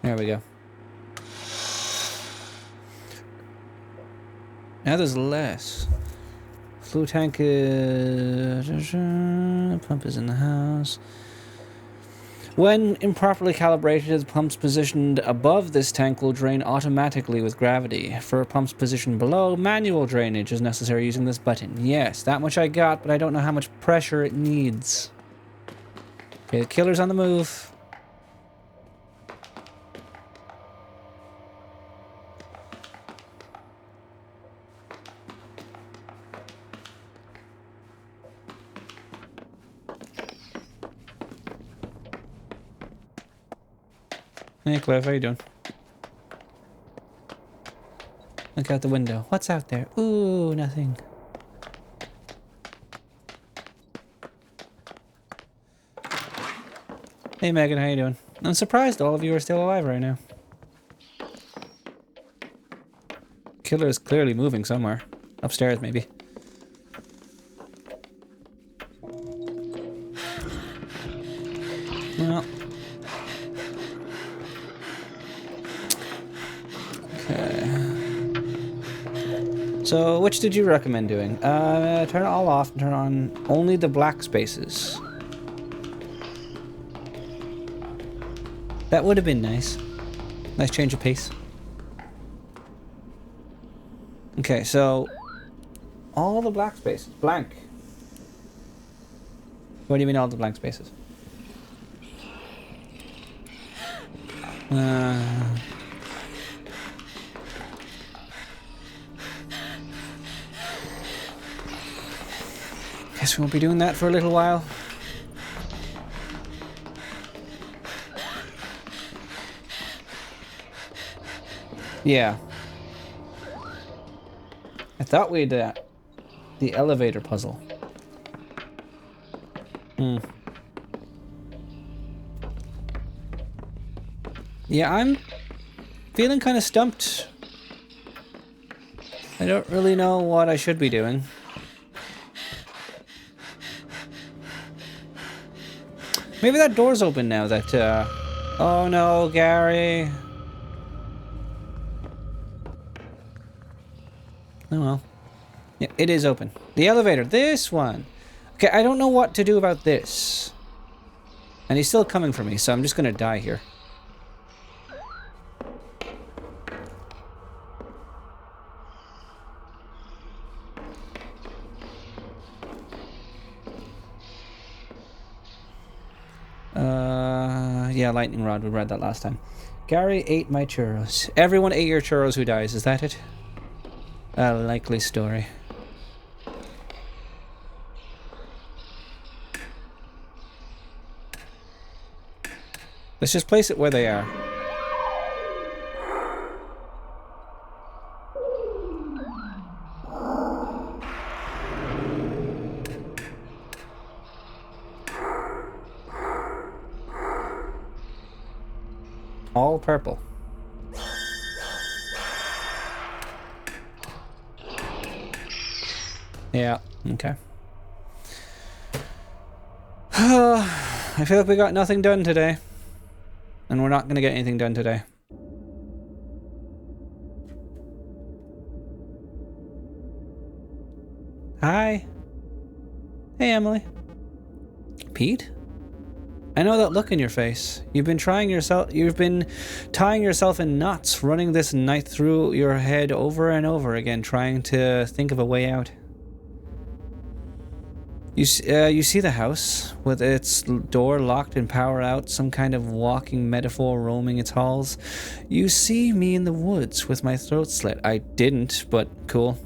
There we go. Now there's less. Flue tank pump is in the house. When improperly calibrated, the pumps positioned above this tank will drain automatically with gravity. For pumps positioned below, manual drainage is necessary using this button. Yes, that much I got, but I don't know how much pressure it needs. Okay, the killer's on the move. Hey Cliff, how you doing? Look out the window. What's out there? Ooh, nothing. Hey Megan, how you doing? I'm surprised all of you are still alive right now. Killer is clearly moving somewhere. Upstairs, maybe. Well. So, which did you recommend doing? Turn it all off and turn on only the black spaces. That would have been nice. Nice change of pace. Okay, so all the black spaces. Blank. What do you mean all the blank spaces? Guess we won't be doing that for a little while. Yeah. I thought we had the elevator puzzle. Yeah, I'm feeling kind of stumped. I don't really know what I should be doing. Maybe that door's open now that, oh no, Gary. Oh well. Yeah, it is open. The elevator, this one. Okay, I don't know what to do about this. And he's still coming for me, so I'm just gonna die here. Yeah, lightning rod. We read that last time. Gary ate my churros. Everyone ate your churros who dies. Is that it? A likely story. Let's just place it where they are. All purple. Yeah, okay. I feel like we got nothing done today. And we're not gonna get anything done today. Hi. Hey, Emily. Pete? I know that look in your face. You've been tying yourself in knots, running this night through your head over and over again, trying to think of a way out. You see the house, with its door locked and power out, some kind of walking metaphor roaming its halls. You see me in the woods with my throat slit. I didn't, but cool.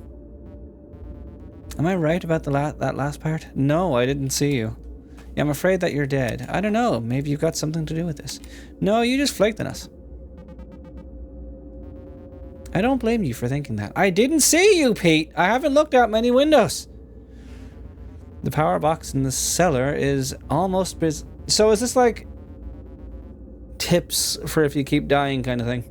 Am I right about that last part? No, I didn't see you. Yeah, I'm afraid that you're dead. I don't know, maybe you've got something to do with this. No, you just flaked on us. I don't blame you for thinking that. I didn't see you, Pete! I haven't looked out many windows! The power box in the cellar is almost so is this like tips for if you keep dying kind of thing?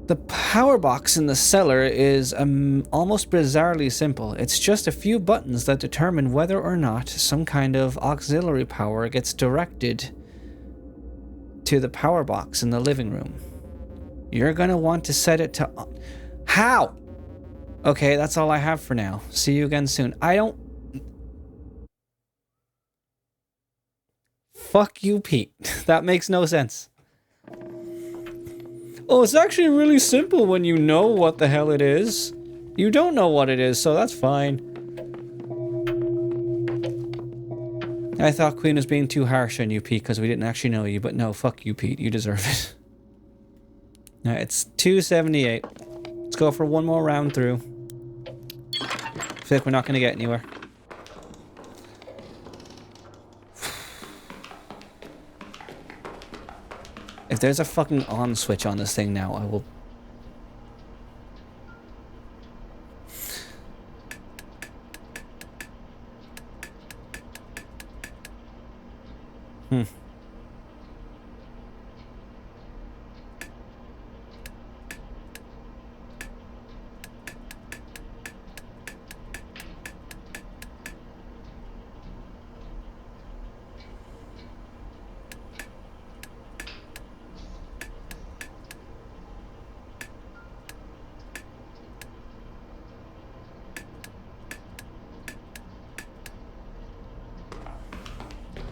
The power box in the cellar is almost bizarrely simple. It's just a few buttons that determine whether or not some kind of auxiliary power gets directed to the power box in the living room. You're gonna want to set it to... How? Okay, that's all I have for now. See you again soon. I don't... Fuck you, Pete. That makes no sense. Oh, it's actually really simple when you know what the hell it is. You don't know what it is, so that's fine. I thought Queen was being too harsh on you, Pete, because we didn't actually know you, but no, fuck you, Pete. You deserve it. Alright, it's 278. Let's go for one more round through. I feel like we're not going to get anywhere. If there's a fucking on switch on this thing now, I will...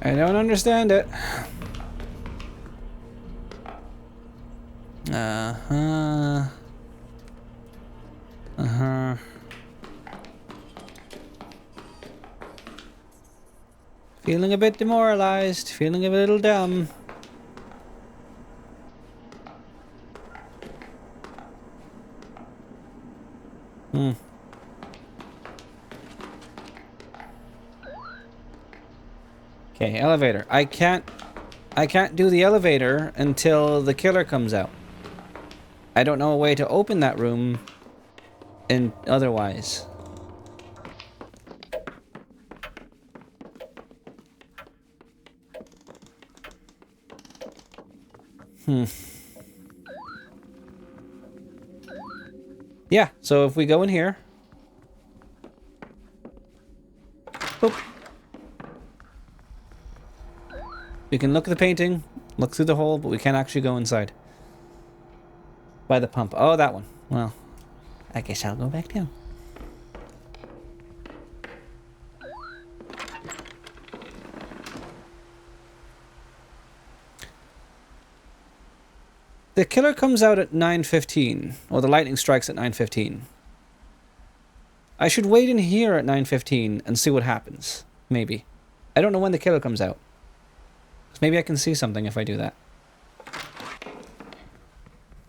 I don't understand it. Uh-huh. Uh-huh. Feeling a bit demoralized, feeling a little dumb. Okay, elevator. I can't do the elevator until the killer comes out. I don't know a way to open that room and otherwise. Yeah, so if we go in here. Boop. We can look at the painting, look through the hole, but we can't actually go inside. By the pump. Oh, that one. Well, I guess I'll go back down. The killer comes out at 9:15, or the lightning strikes at 9:15. I should wait in here at 9:15 and see what happens. Maybe. I don't know when the killer comes out. Maybe I can see something if I do that.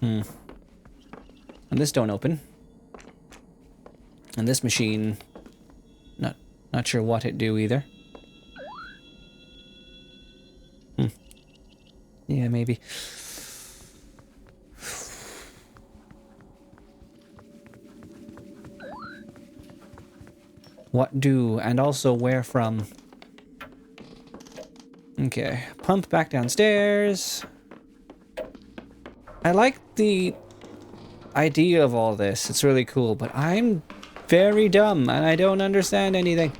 And this don't open. And this machine... Not sure what it do either. Yeah, maybe. What do, and also where from? Okay, pump back downstairs. I like the idea of all this. It's really cool, but I'm very dumb and I don't understand anything.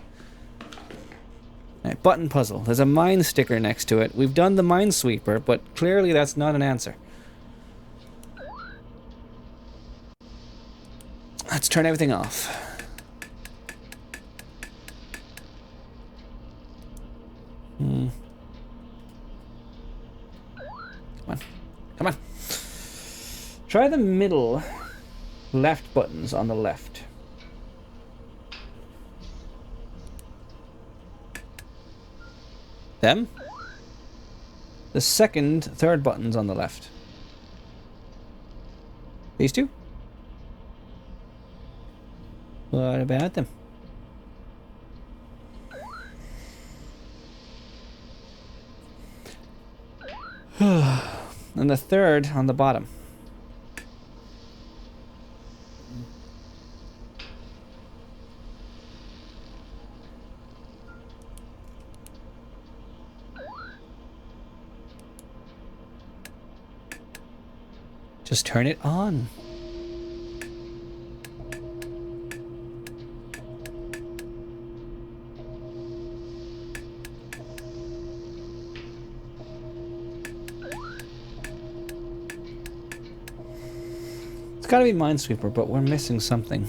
Right, button puzzle. There's a mine sticker next to it. We've done the minesweeper, but clearly that's not an answer. Let's turn everything off. Come on. Come on. Try the middle left buttons on the left. Them? The second, third buttons on the left. These two? What about them? And the third on the bottom. Just turn it on. It's gotta be Minesweeper, but we're missing something.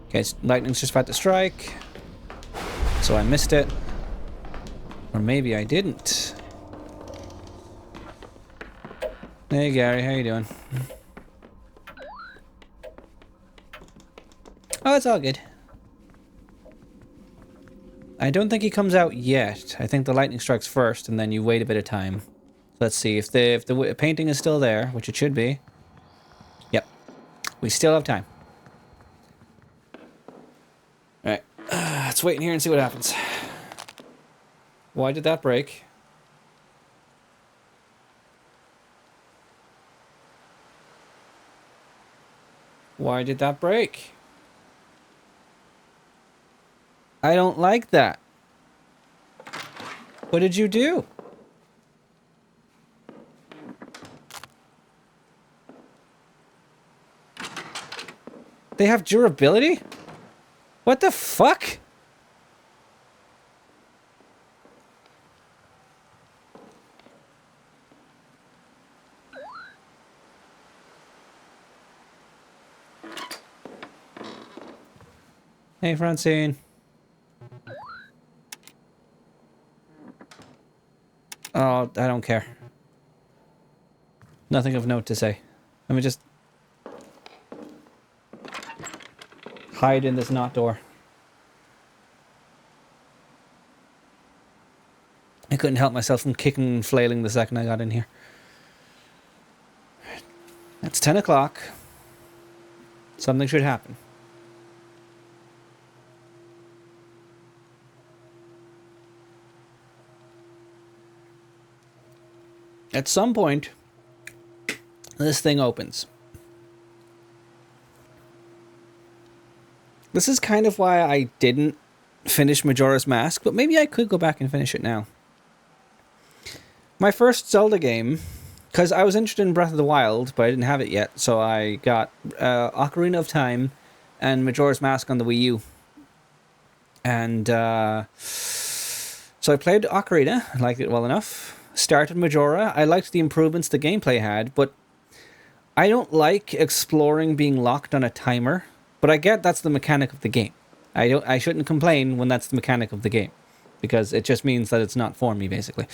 Okay, lightning's just about to strike. So I missed it. Or maybe I didn't. Hey Gary, how you doing? Oh, it's all good. I don't think he comes out yet. I think the lightning strikes first, and then you wait a bit of time. Let's see if the painting is still there, which it should be. Yep, we still have time. All right, let's wait in here and see what happens. Why did that break? Why did that break? I don't like that. What did you do? They have durability? What the fuck? Hey, Francine. Oh, I don't care. Nothing of note to say. Let me just hide in this knot door. I couldn't help myself from kicking and flailing the second I got in here. It's 10 o'clock. Something should happen. At some point, this thing opens. This is kind of why I didn't finish Majora's Mask, but maybe I could go back and finish it now. My first Zelda game, because I was interested in Breath of the Wild, but I didn't have it yet, so I got Ocarina of Time and Majora's Mask on the Wii U. And so I played Ocarina, I liked it well enough. Started Majora. I liked the improvements the gameplay had, but I don't like exploring being locked on a timer. But I get that's the mechanic of the game. I shouldn't complain when that's the mechanic of the game, because it just means that it's not for me, basically.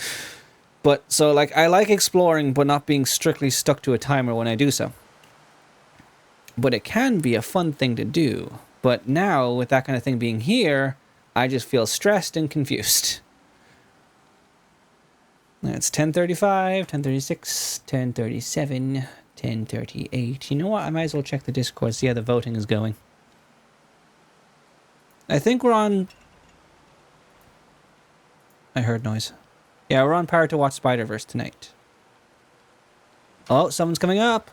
But so like I like exploring, but not being strictly stuck to a timer when I do so. But it can be a fun thing to do. But now with that kind of thing being here, I just feel stressed and confused. It's 10:35, 10:36, 10:37, 10:38. You know what? I might as well check the Discord, see how the voting is going. I think we're on... I heard noise. Yeah, we're on par to watch Spider-Verse tonight. Oh, someone's coming up.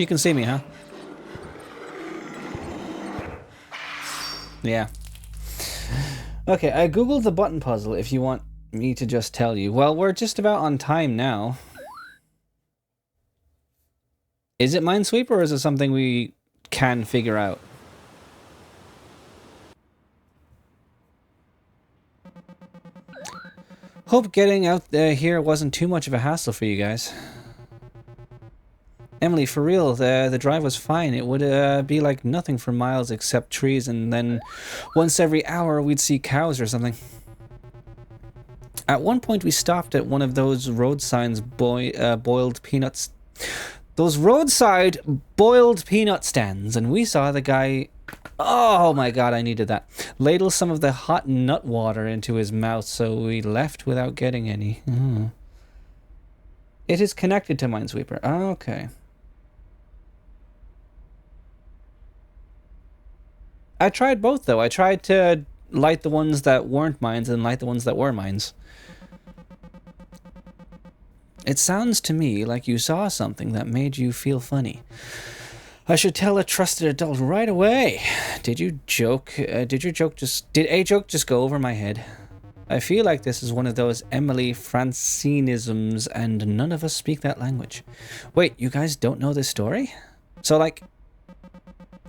You can see me, huh? Yeah. Okay, I googled the button puzzle if you want me to just tell you. Well, we're just about on time now. Is it Minesweeper or is it something we can figure out? Hope getting out here wasn't too much of a hassle for you guys. Emily, for real, the drive was fine. It would be like nothing for miles except trees, and then once every hour we'd see cows or something. At one point we stopped at one of those road signs boiled peanuts. Those roadside boiled peanut stands, and we saw the guy... Oh my god, I needed that. Ladle some of the hot nut water into his mouth, so we left without getting any. It is connected to Minesweeper. Okay. I tried both, though. I tried to light the ones that weren't mines and light the ones that were mines. It sounds to me like you saw something that made you feel funny. I should tell a trusted adult right away. Did a joke just go over my head? I feel like this is one of those Emily Francinisms and none of us speak that language. Wait, you guys don't know this story? So like,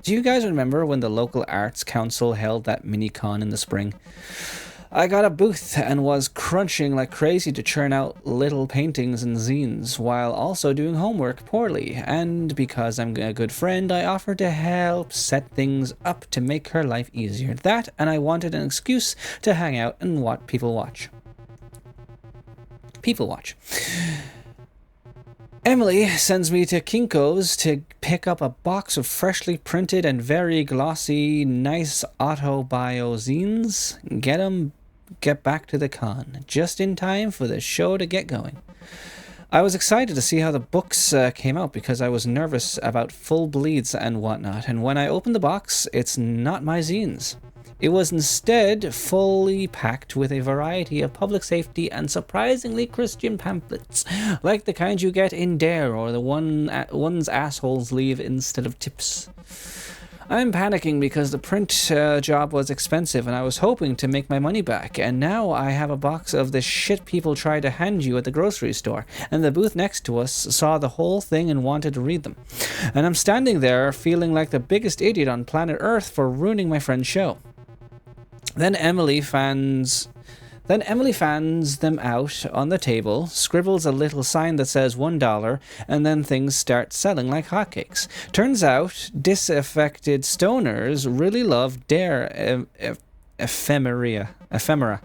do you guys remember when the local arts council held that mini-con in the spring? I got a booth and was crunching like crazy to churn out little paintings and zines while also doing homework poorly, and because I'm a good friend, I offered to help set things up to make her life easier. That, and I wanted an excuse to hang out and watch people watch. Emily sends me to Kinko's to pick up a box of freshly printed and very glossy, nice autobio zines. Get back to the con, just in time for the show to get going. I was excited to see how the books came out because I was nervous about full bleeds and whatnot, and when I opened the box, it's not my zines. It was instead fully packed with a variety of public safety and surprisingly Christian pamphlets, like the kind you get in Dare or the ones assholes leave instead of tips. I'm panicking because the print job was expensive and I was hoping to make my money back, and now I have a box of the shit people try to hand you at the grocery store, and the booth next to us saw the whole thing and wanted to read them. And I'm standing there feeling like the biggest idiot on planet Earth for ruining my friend's show. Then Emily fans them out on the table, scribbles a little sign that says $1, and then things start selling like hotcakes. Turns out, disaffected stoners really love Dare ephemera.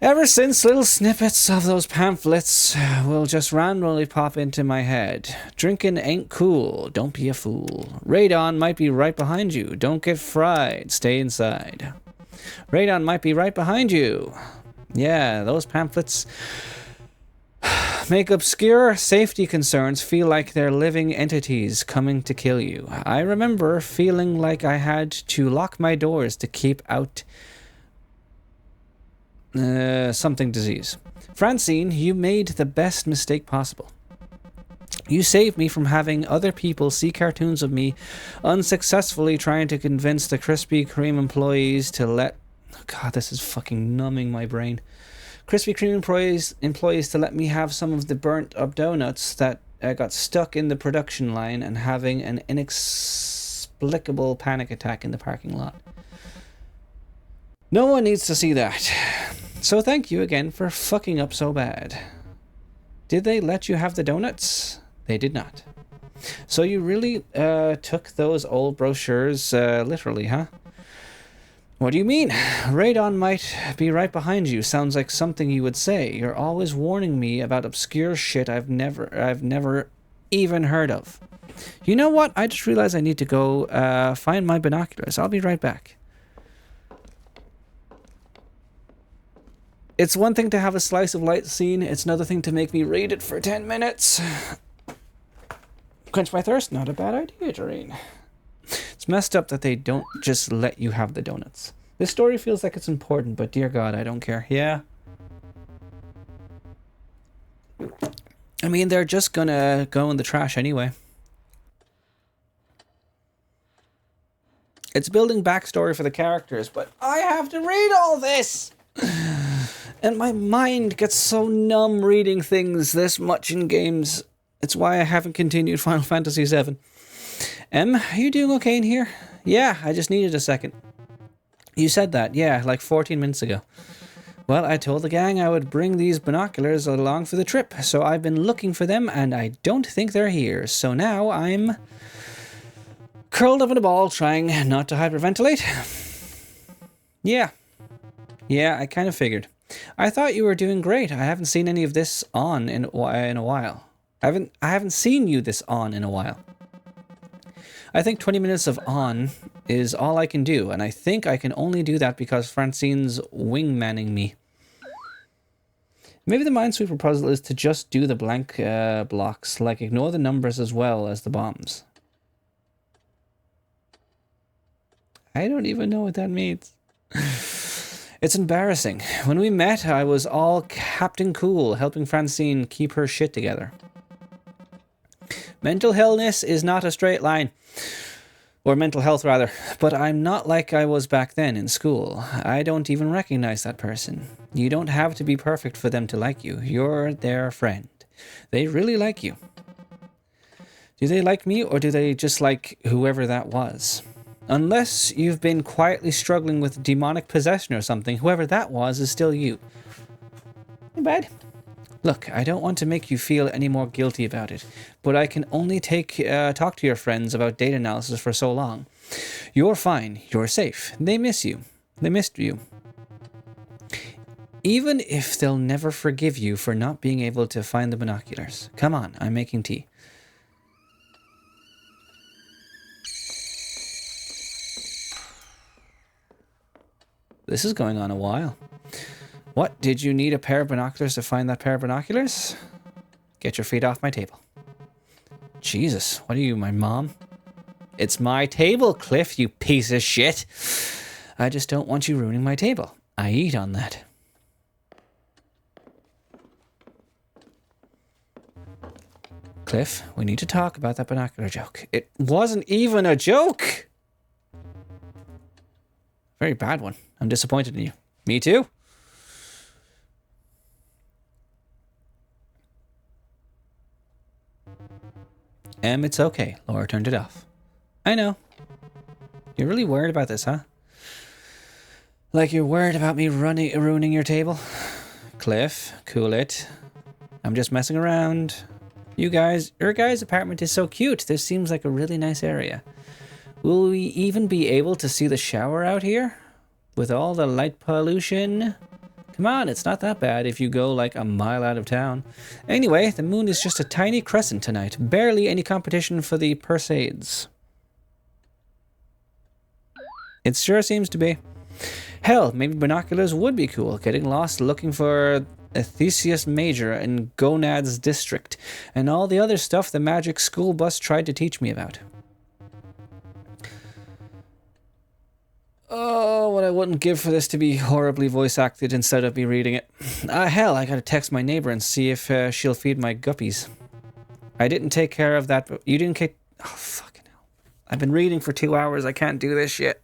Ever since, little snippets of those pamphlets will just randomly pop into my head. Drinking ain't cool, don't be a fool. Radon might be right behind you, don't get fried, stay inside. Radon might be right behind you. Yeah, those pamphlets make obscure safety concerns feel like they're living entities coming to kill you. I remember feeling like I had to lock my doors to keep out something disease. Francine, you made the best mistake possible. You saved me from having other people see cartoons of me unsuccessfully trying to convince the Krispy Kreme employees to let... God, this is fucking numbing my brain. Krispy Kreme employees to let me have some of the burnt up donuts that got stuck in the production line and having an inexplicable panic attack in the parking lot. No one needs to see that. So thank you again for fucking up so bad. Did they let you have the donuts? They did not. So you really took those old brochures literally, huh? What do you mean? Radon might be right behind you. Sounds like something you would say. You're always warning me about obscure shit I've never even heard of. You know what? I just realized I need to go find my binoculars. I'll be right back. It's one thing to have a slice of light scene. It's another thing to make me read it for 10 minutes. Quench my thirst? Not a bad idea, Doreen. It's messed up that they don't just let you have the donuts. This story feels like it's important, but dear God, I don't care. Yeah. I mean, they're just gonna go in the trash anyway. It's building backstory for the characters, but I have to read all this! And my mind gets so numb reading things this much in games. It's why I haven't continued Final Fantasy VII. Are you doing okay in here? Yeah, I just needed a second. You said that, yeah, like 14 minutes ago. Well, I told the gang I would bring these binoculars along for the trip, so I've been looking for them, and I don't think they're here. So now I'm curled up in a ball, trying not to hyperventilate. Yeah, I kind of figured. I thought you were doing great. I haven't seen any of this on in a while. I haven't seen you this on in a while. I think 20 minutes of on is all I can do, and I think I can only do that because Francine's wingmanning me. Maybe the Minesweeper puzzle is to just do the blank blocks, like ignore the numbers as well as the bombs. I don't even know what that means. It's embarrassing. When we met, I was all Captain Cool, helping Francine keep her shit together. Mental illness is not a straight line. Or mental health, rather. But I'm not like I was back then in school. I don't even recognize that person. You don't have to be perfect for them to like you. You're their friend. They really like you. Do they like me, or do they just like whoever that was? Unless you've been quietly struggling with demonic possession or something, whoever that was is still you. Hey, bud. Look, I don't want to make you feel any more guilty about it, but I can only talk to your friends about data analysis for so long. You're fine. You're safe. They miss you. They missed you. Even if they'll never forgive you for not being able to find the binoculars. Come on, I'm making tea. This is going on a while. What? Did you need a pair of binoculars to find that pair of binoculars? Get your feet off my table. Jesus, what are you, my mom? It's my table, Cliff, you piece of shit. I just don't want you ruining my table. I eat on that. Cliff, we need to talk about that binocular joke. It wasn't even a joke! Very bad one. I'm disappointed in you. Me too. It's okay. Laura turned it off. I know. You're really worried about this, huh? Like you're worried about me ruining your table? Cliff, cool it. I'm just messing around. Your guy's apartment is so cute. This seems like a really nice area. Will we even be able to see the shower out here? With all the light pollution? Come on, it's not that bad if you go like a mile out of town. Anyway, the moon is just a tiny crescent tonight. Barely any competition for the Perseids. It sure seems to be. Hell, maybe binoculars would be cool. Getting lost looking for a Theseus Major in Gonad's district. And all the other stuff the magic school bus tried to teach me about. Oh, what I wouldn't give for this to be horribly voice acted instead of me reading it. Hell, I gotta text my neighbor and see if she'll feed my guppies. I didn't take care of that, but you didn't take... Oh, fucking hell. I've been reading for 2 hours. I can't do this shit.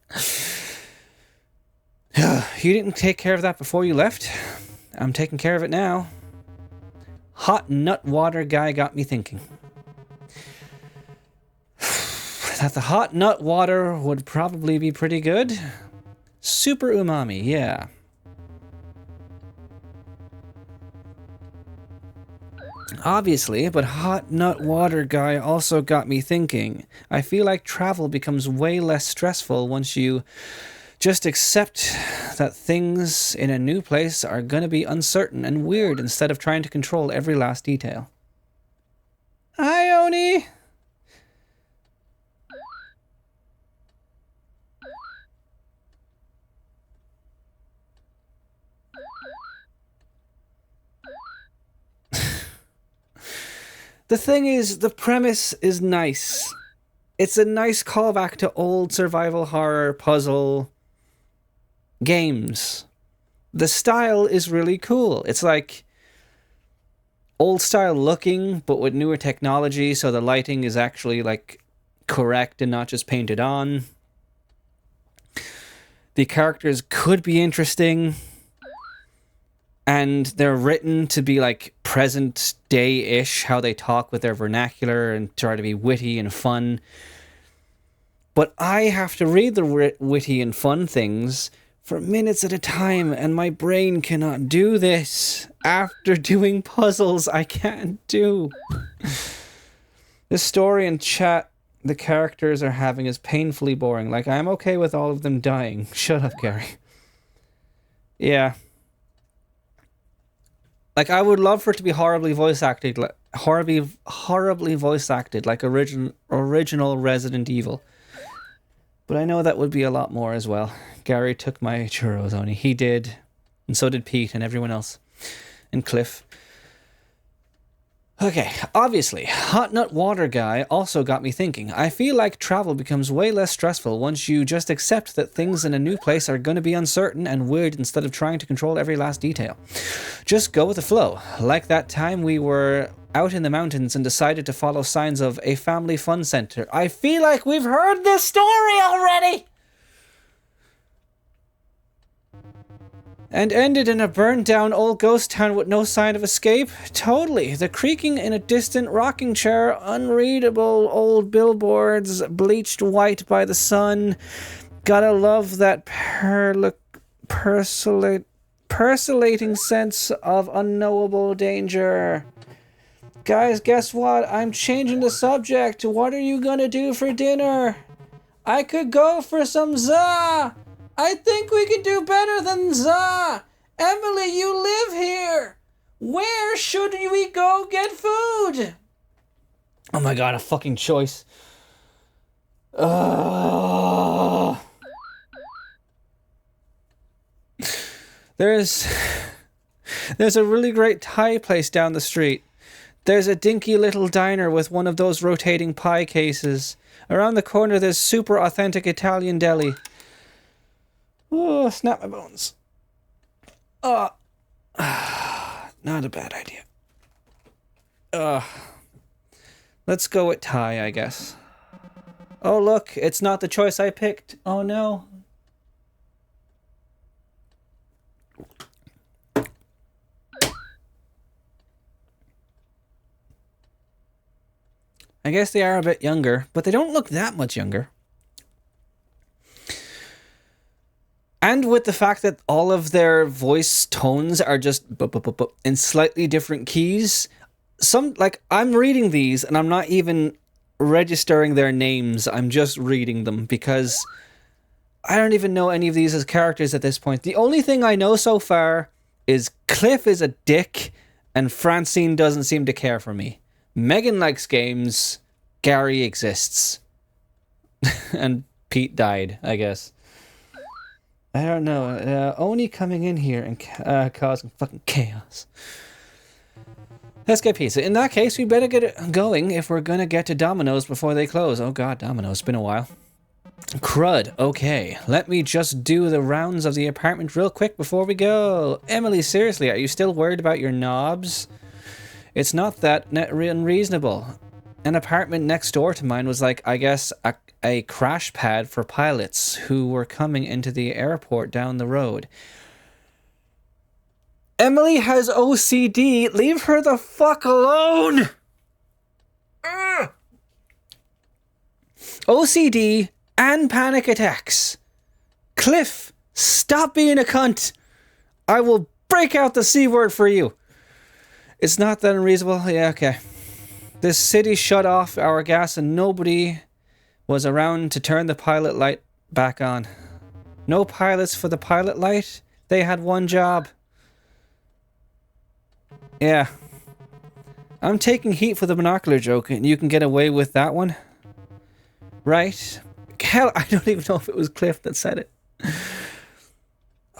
You didn't take care of that before you left? I'm taking care of it now. Hot nut water guy got me thinking. That the hot nut water would probably be pretty good. Super umami, yeah. Obviously, but hot nut water guy also got me thinking. I feel like travel becomes way less stressful once you just accept that things in a new place are gonna be uncertain and weird instead of trying to control every last detail. Hi, Oni! The thing is, the premise is nice. It's a nice callback to old survival horror puzzle games. The style is really cool. It's like old style looking, but with newer technology, so the lighting is actually like correct and not just painted on. The characters could be interesting, and they're written to be like present day-ish, how they talk with their vernacular and try to be witty and fun. But I have to read the witty and fun things for minutes at a time, and my brain cannot do this. After doing puzzles, I can't do. The story and chat the characters are having is painfully boring. Like, I'm okay with all of them dying. Shut up, Gary. Yeah. Like, I would love for it to be horribly voice acted, like horribly voice acted, like original Resident Evil. But I know that would be a lot more as well. Gary took my churros, Oni. He did. And so did Pete and everyone else. And Cliff. Okay, obviously, Hot Nut Water Guy also got me thinking. I feel like travel becomes way less stressful once you just accept that things in a new place are going to be uncertain and weird instead of trying to control every last detail. Just go with the flow. Like that time we were out in the mountains and decided to follow signs of a family fun center. I feel like we've heard this story already! And ended in a burned-down old ghost town with no sign of escape? Totally. The creaking in a distant rocking chair, unreadable old billboards, bleached white by the sun. Gotta love that percolating sense of unknowable danger. Guys, guess what? I'm changing the subject. What are you gonna do for dinner? I could go for some za! I think we can do better than za! Emily, you live here! Where should we go get food? Oh my god, a fucking choice. There's a really great Thai place down the street. There's a dinky little diner with one of those rotating pie cases. Around the corner there's super authentic Italian deli. Oh, snap my bones. Not a bad idea. Let's go with Thai, I guess. Oh, look, it's not the choice I picked. Oh, no. I guess they are a bit younger, but they don't look that much younger. And with the fact that all of their voice tones are just in slightly different keys, I'm reading these and I'm not even registering their names. I'm just reading them because I don't even know any of these as characters at this point. The only thing I know so far is Cliff is a dick and Francine doesn't seem to care for me. Megan likes games. Gary exists. And Pete died, I guess. I don't know. Oni coming in here and causing fucking chaos. Let's get pizza. In that case, we better get it going if we're gonna get to Domino's before they close. Oh god, Domino's. It's been a while. Crud. Okay. Let me just do the rounds of the apartment real quick before we go. Emily, seriously, are you still worried about your knobs? It's not that unreasonable. An apartment next door to mine was like, I guess, a crash pad for pilots who were coming into the airport down the road. Emily has OCD. Leave her the fuck alone. OCD and panic attacks. Cliff, stop being a cunt. I will break out the C word for you. It's not that unreasonable. Yeah, okay. This city shut off our gas and nobody was around to turn the pilot light back on. No pilots for the pilot light? They had one job. Yeah. I'm taking heat for the binocular joke, and you can get away with that one. Right? Hell, I don't even know if it was Cliff that said it.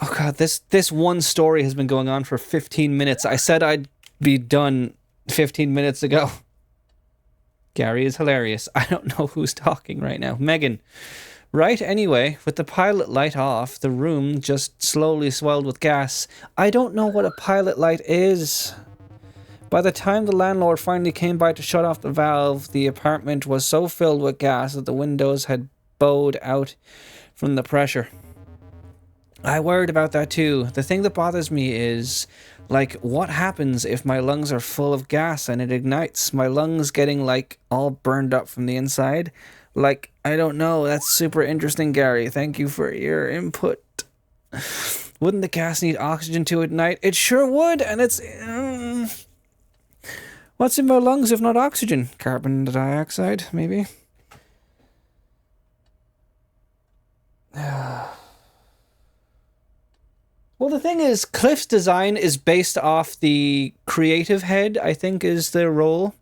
Oh god, this one story has been going on for 15 minutes. I said I'd be done 15 minutes ago. Gary is hilarious. I don't know who's talking right now. Megan. Right, anyway, with the pilot light off, the room just slowly swelled with gas. I don't know what a pilot light is. By the time the landlord finally came by to shut off the valve, the apartment was so filled with gas that the windows had bowed out from the pressure. I worried about that too. The thing that bothers me is, like, what happens if my lungs are full of gas and it ignites? My lungs getting, like, all burned up from the inside? Like, I don't know. That's super interesting, Gary. Thank you for your input. Wouldn't the gas need oxygen to ignite? It sure would, and it's... What's in my lungs if not oxygen? Carbon dioxide, maybe? Well, the thing is, Cliff's design is based off the creative head, I think is the role.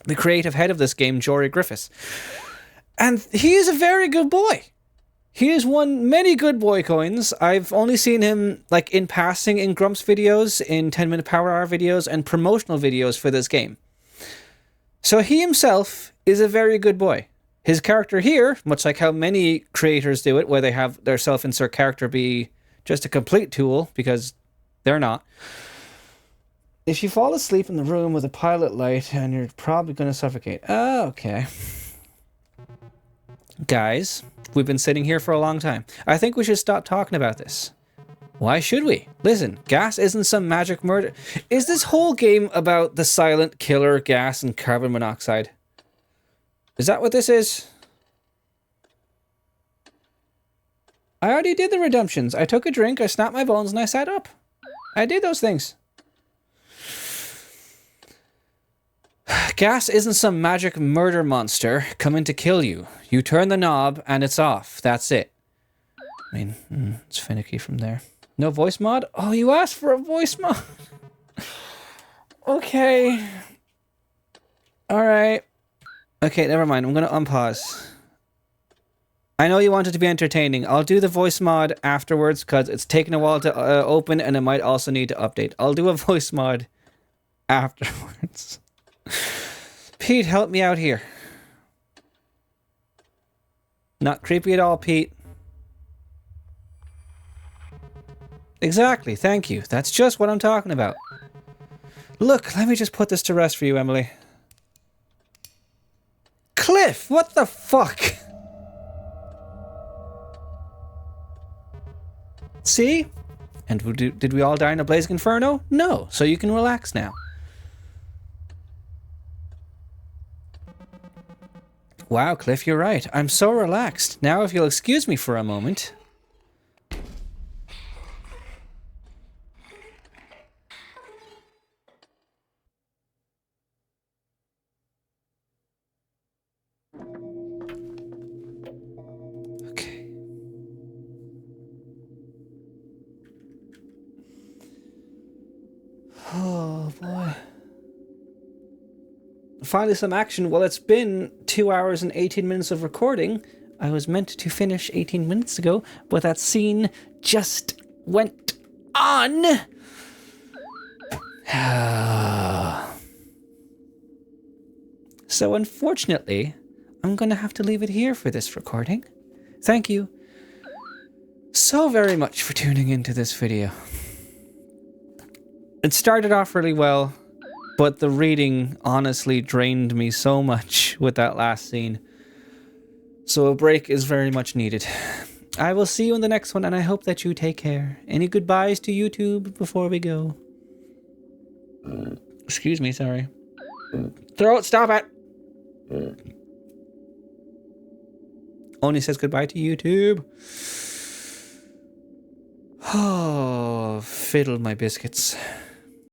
The creative head of this game, Jory Griffiths. And he is a very good boy. He has won many good boy coins. I've only seen him, like, in passing in Grumps videos, in 10-minute Power Hour videos, and promotional videos for this game. So he himself is a very good boy. His character here, much like how many creators do it, where they have their self-insert character be just a complete tool, because they're not. If you fall asleep in the room with a pilot light, and you're probably going to suffocate. Oh, okay. Guys, we've been sitting here for a long time. I think we should stop talking about this. Why should we? Listen, gas isn't some magic murder. Is this whole game about the silent killer gas and carbon monoxide? Is that what this is? I already did the redemptions. I took a drink, I snapped my bones, and I sat up. I did those things. Gas isn't some magic murder monster coming to kill you. You turn the knob and it's off. That's it. I mean, it's finicky from there. No voice mod? Oh, you asked for a voice mod. Okay. Alright. Okay, never mind. I'm going to unpause. I know you want it to be entertaining. I'll do the voice mod afterwards because it's taken a while to open and it might also need to update. I'll do a voice mod afterwards. Pete, help me out here. Not creepy at all, Pete. Exactly, thank you. That's just what I'm talking about. Look, let me just put this to rest for you, Emily. Cliff, what the fuck? See? And did we all die in a blazing inferno? No, so you can relax now. Wow, Cliff, you're right. I'm so relaxed. Now if you'll excuse me for a moment. Okay. Oh, boy. Finally some action. Well, it's been 2 hours and 18 minutes of recording. I was meant to finish 18 minutes ago, but that scene just went on. So unfortunately, I'm going to have to leave it here for this recording. Thank you so very much for tuning into this video. It started off really well, but the reading honestly drained me so much with that last scene. So a break is very much needed. I will see you in the next one, and I hope that you take care. Any goodbyes to YouTube before we go? Excuse me, sorry. Throw it, stop it! Only says goodbye to YouTube. Oh, fiddle my biscuits.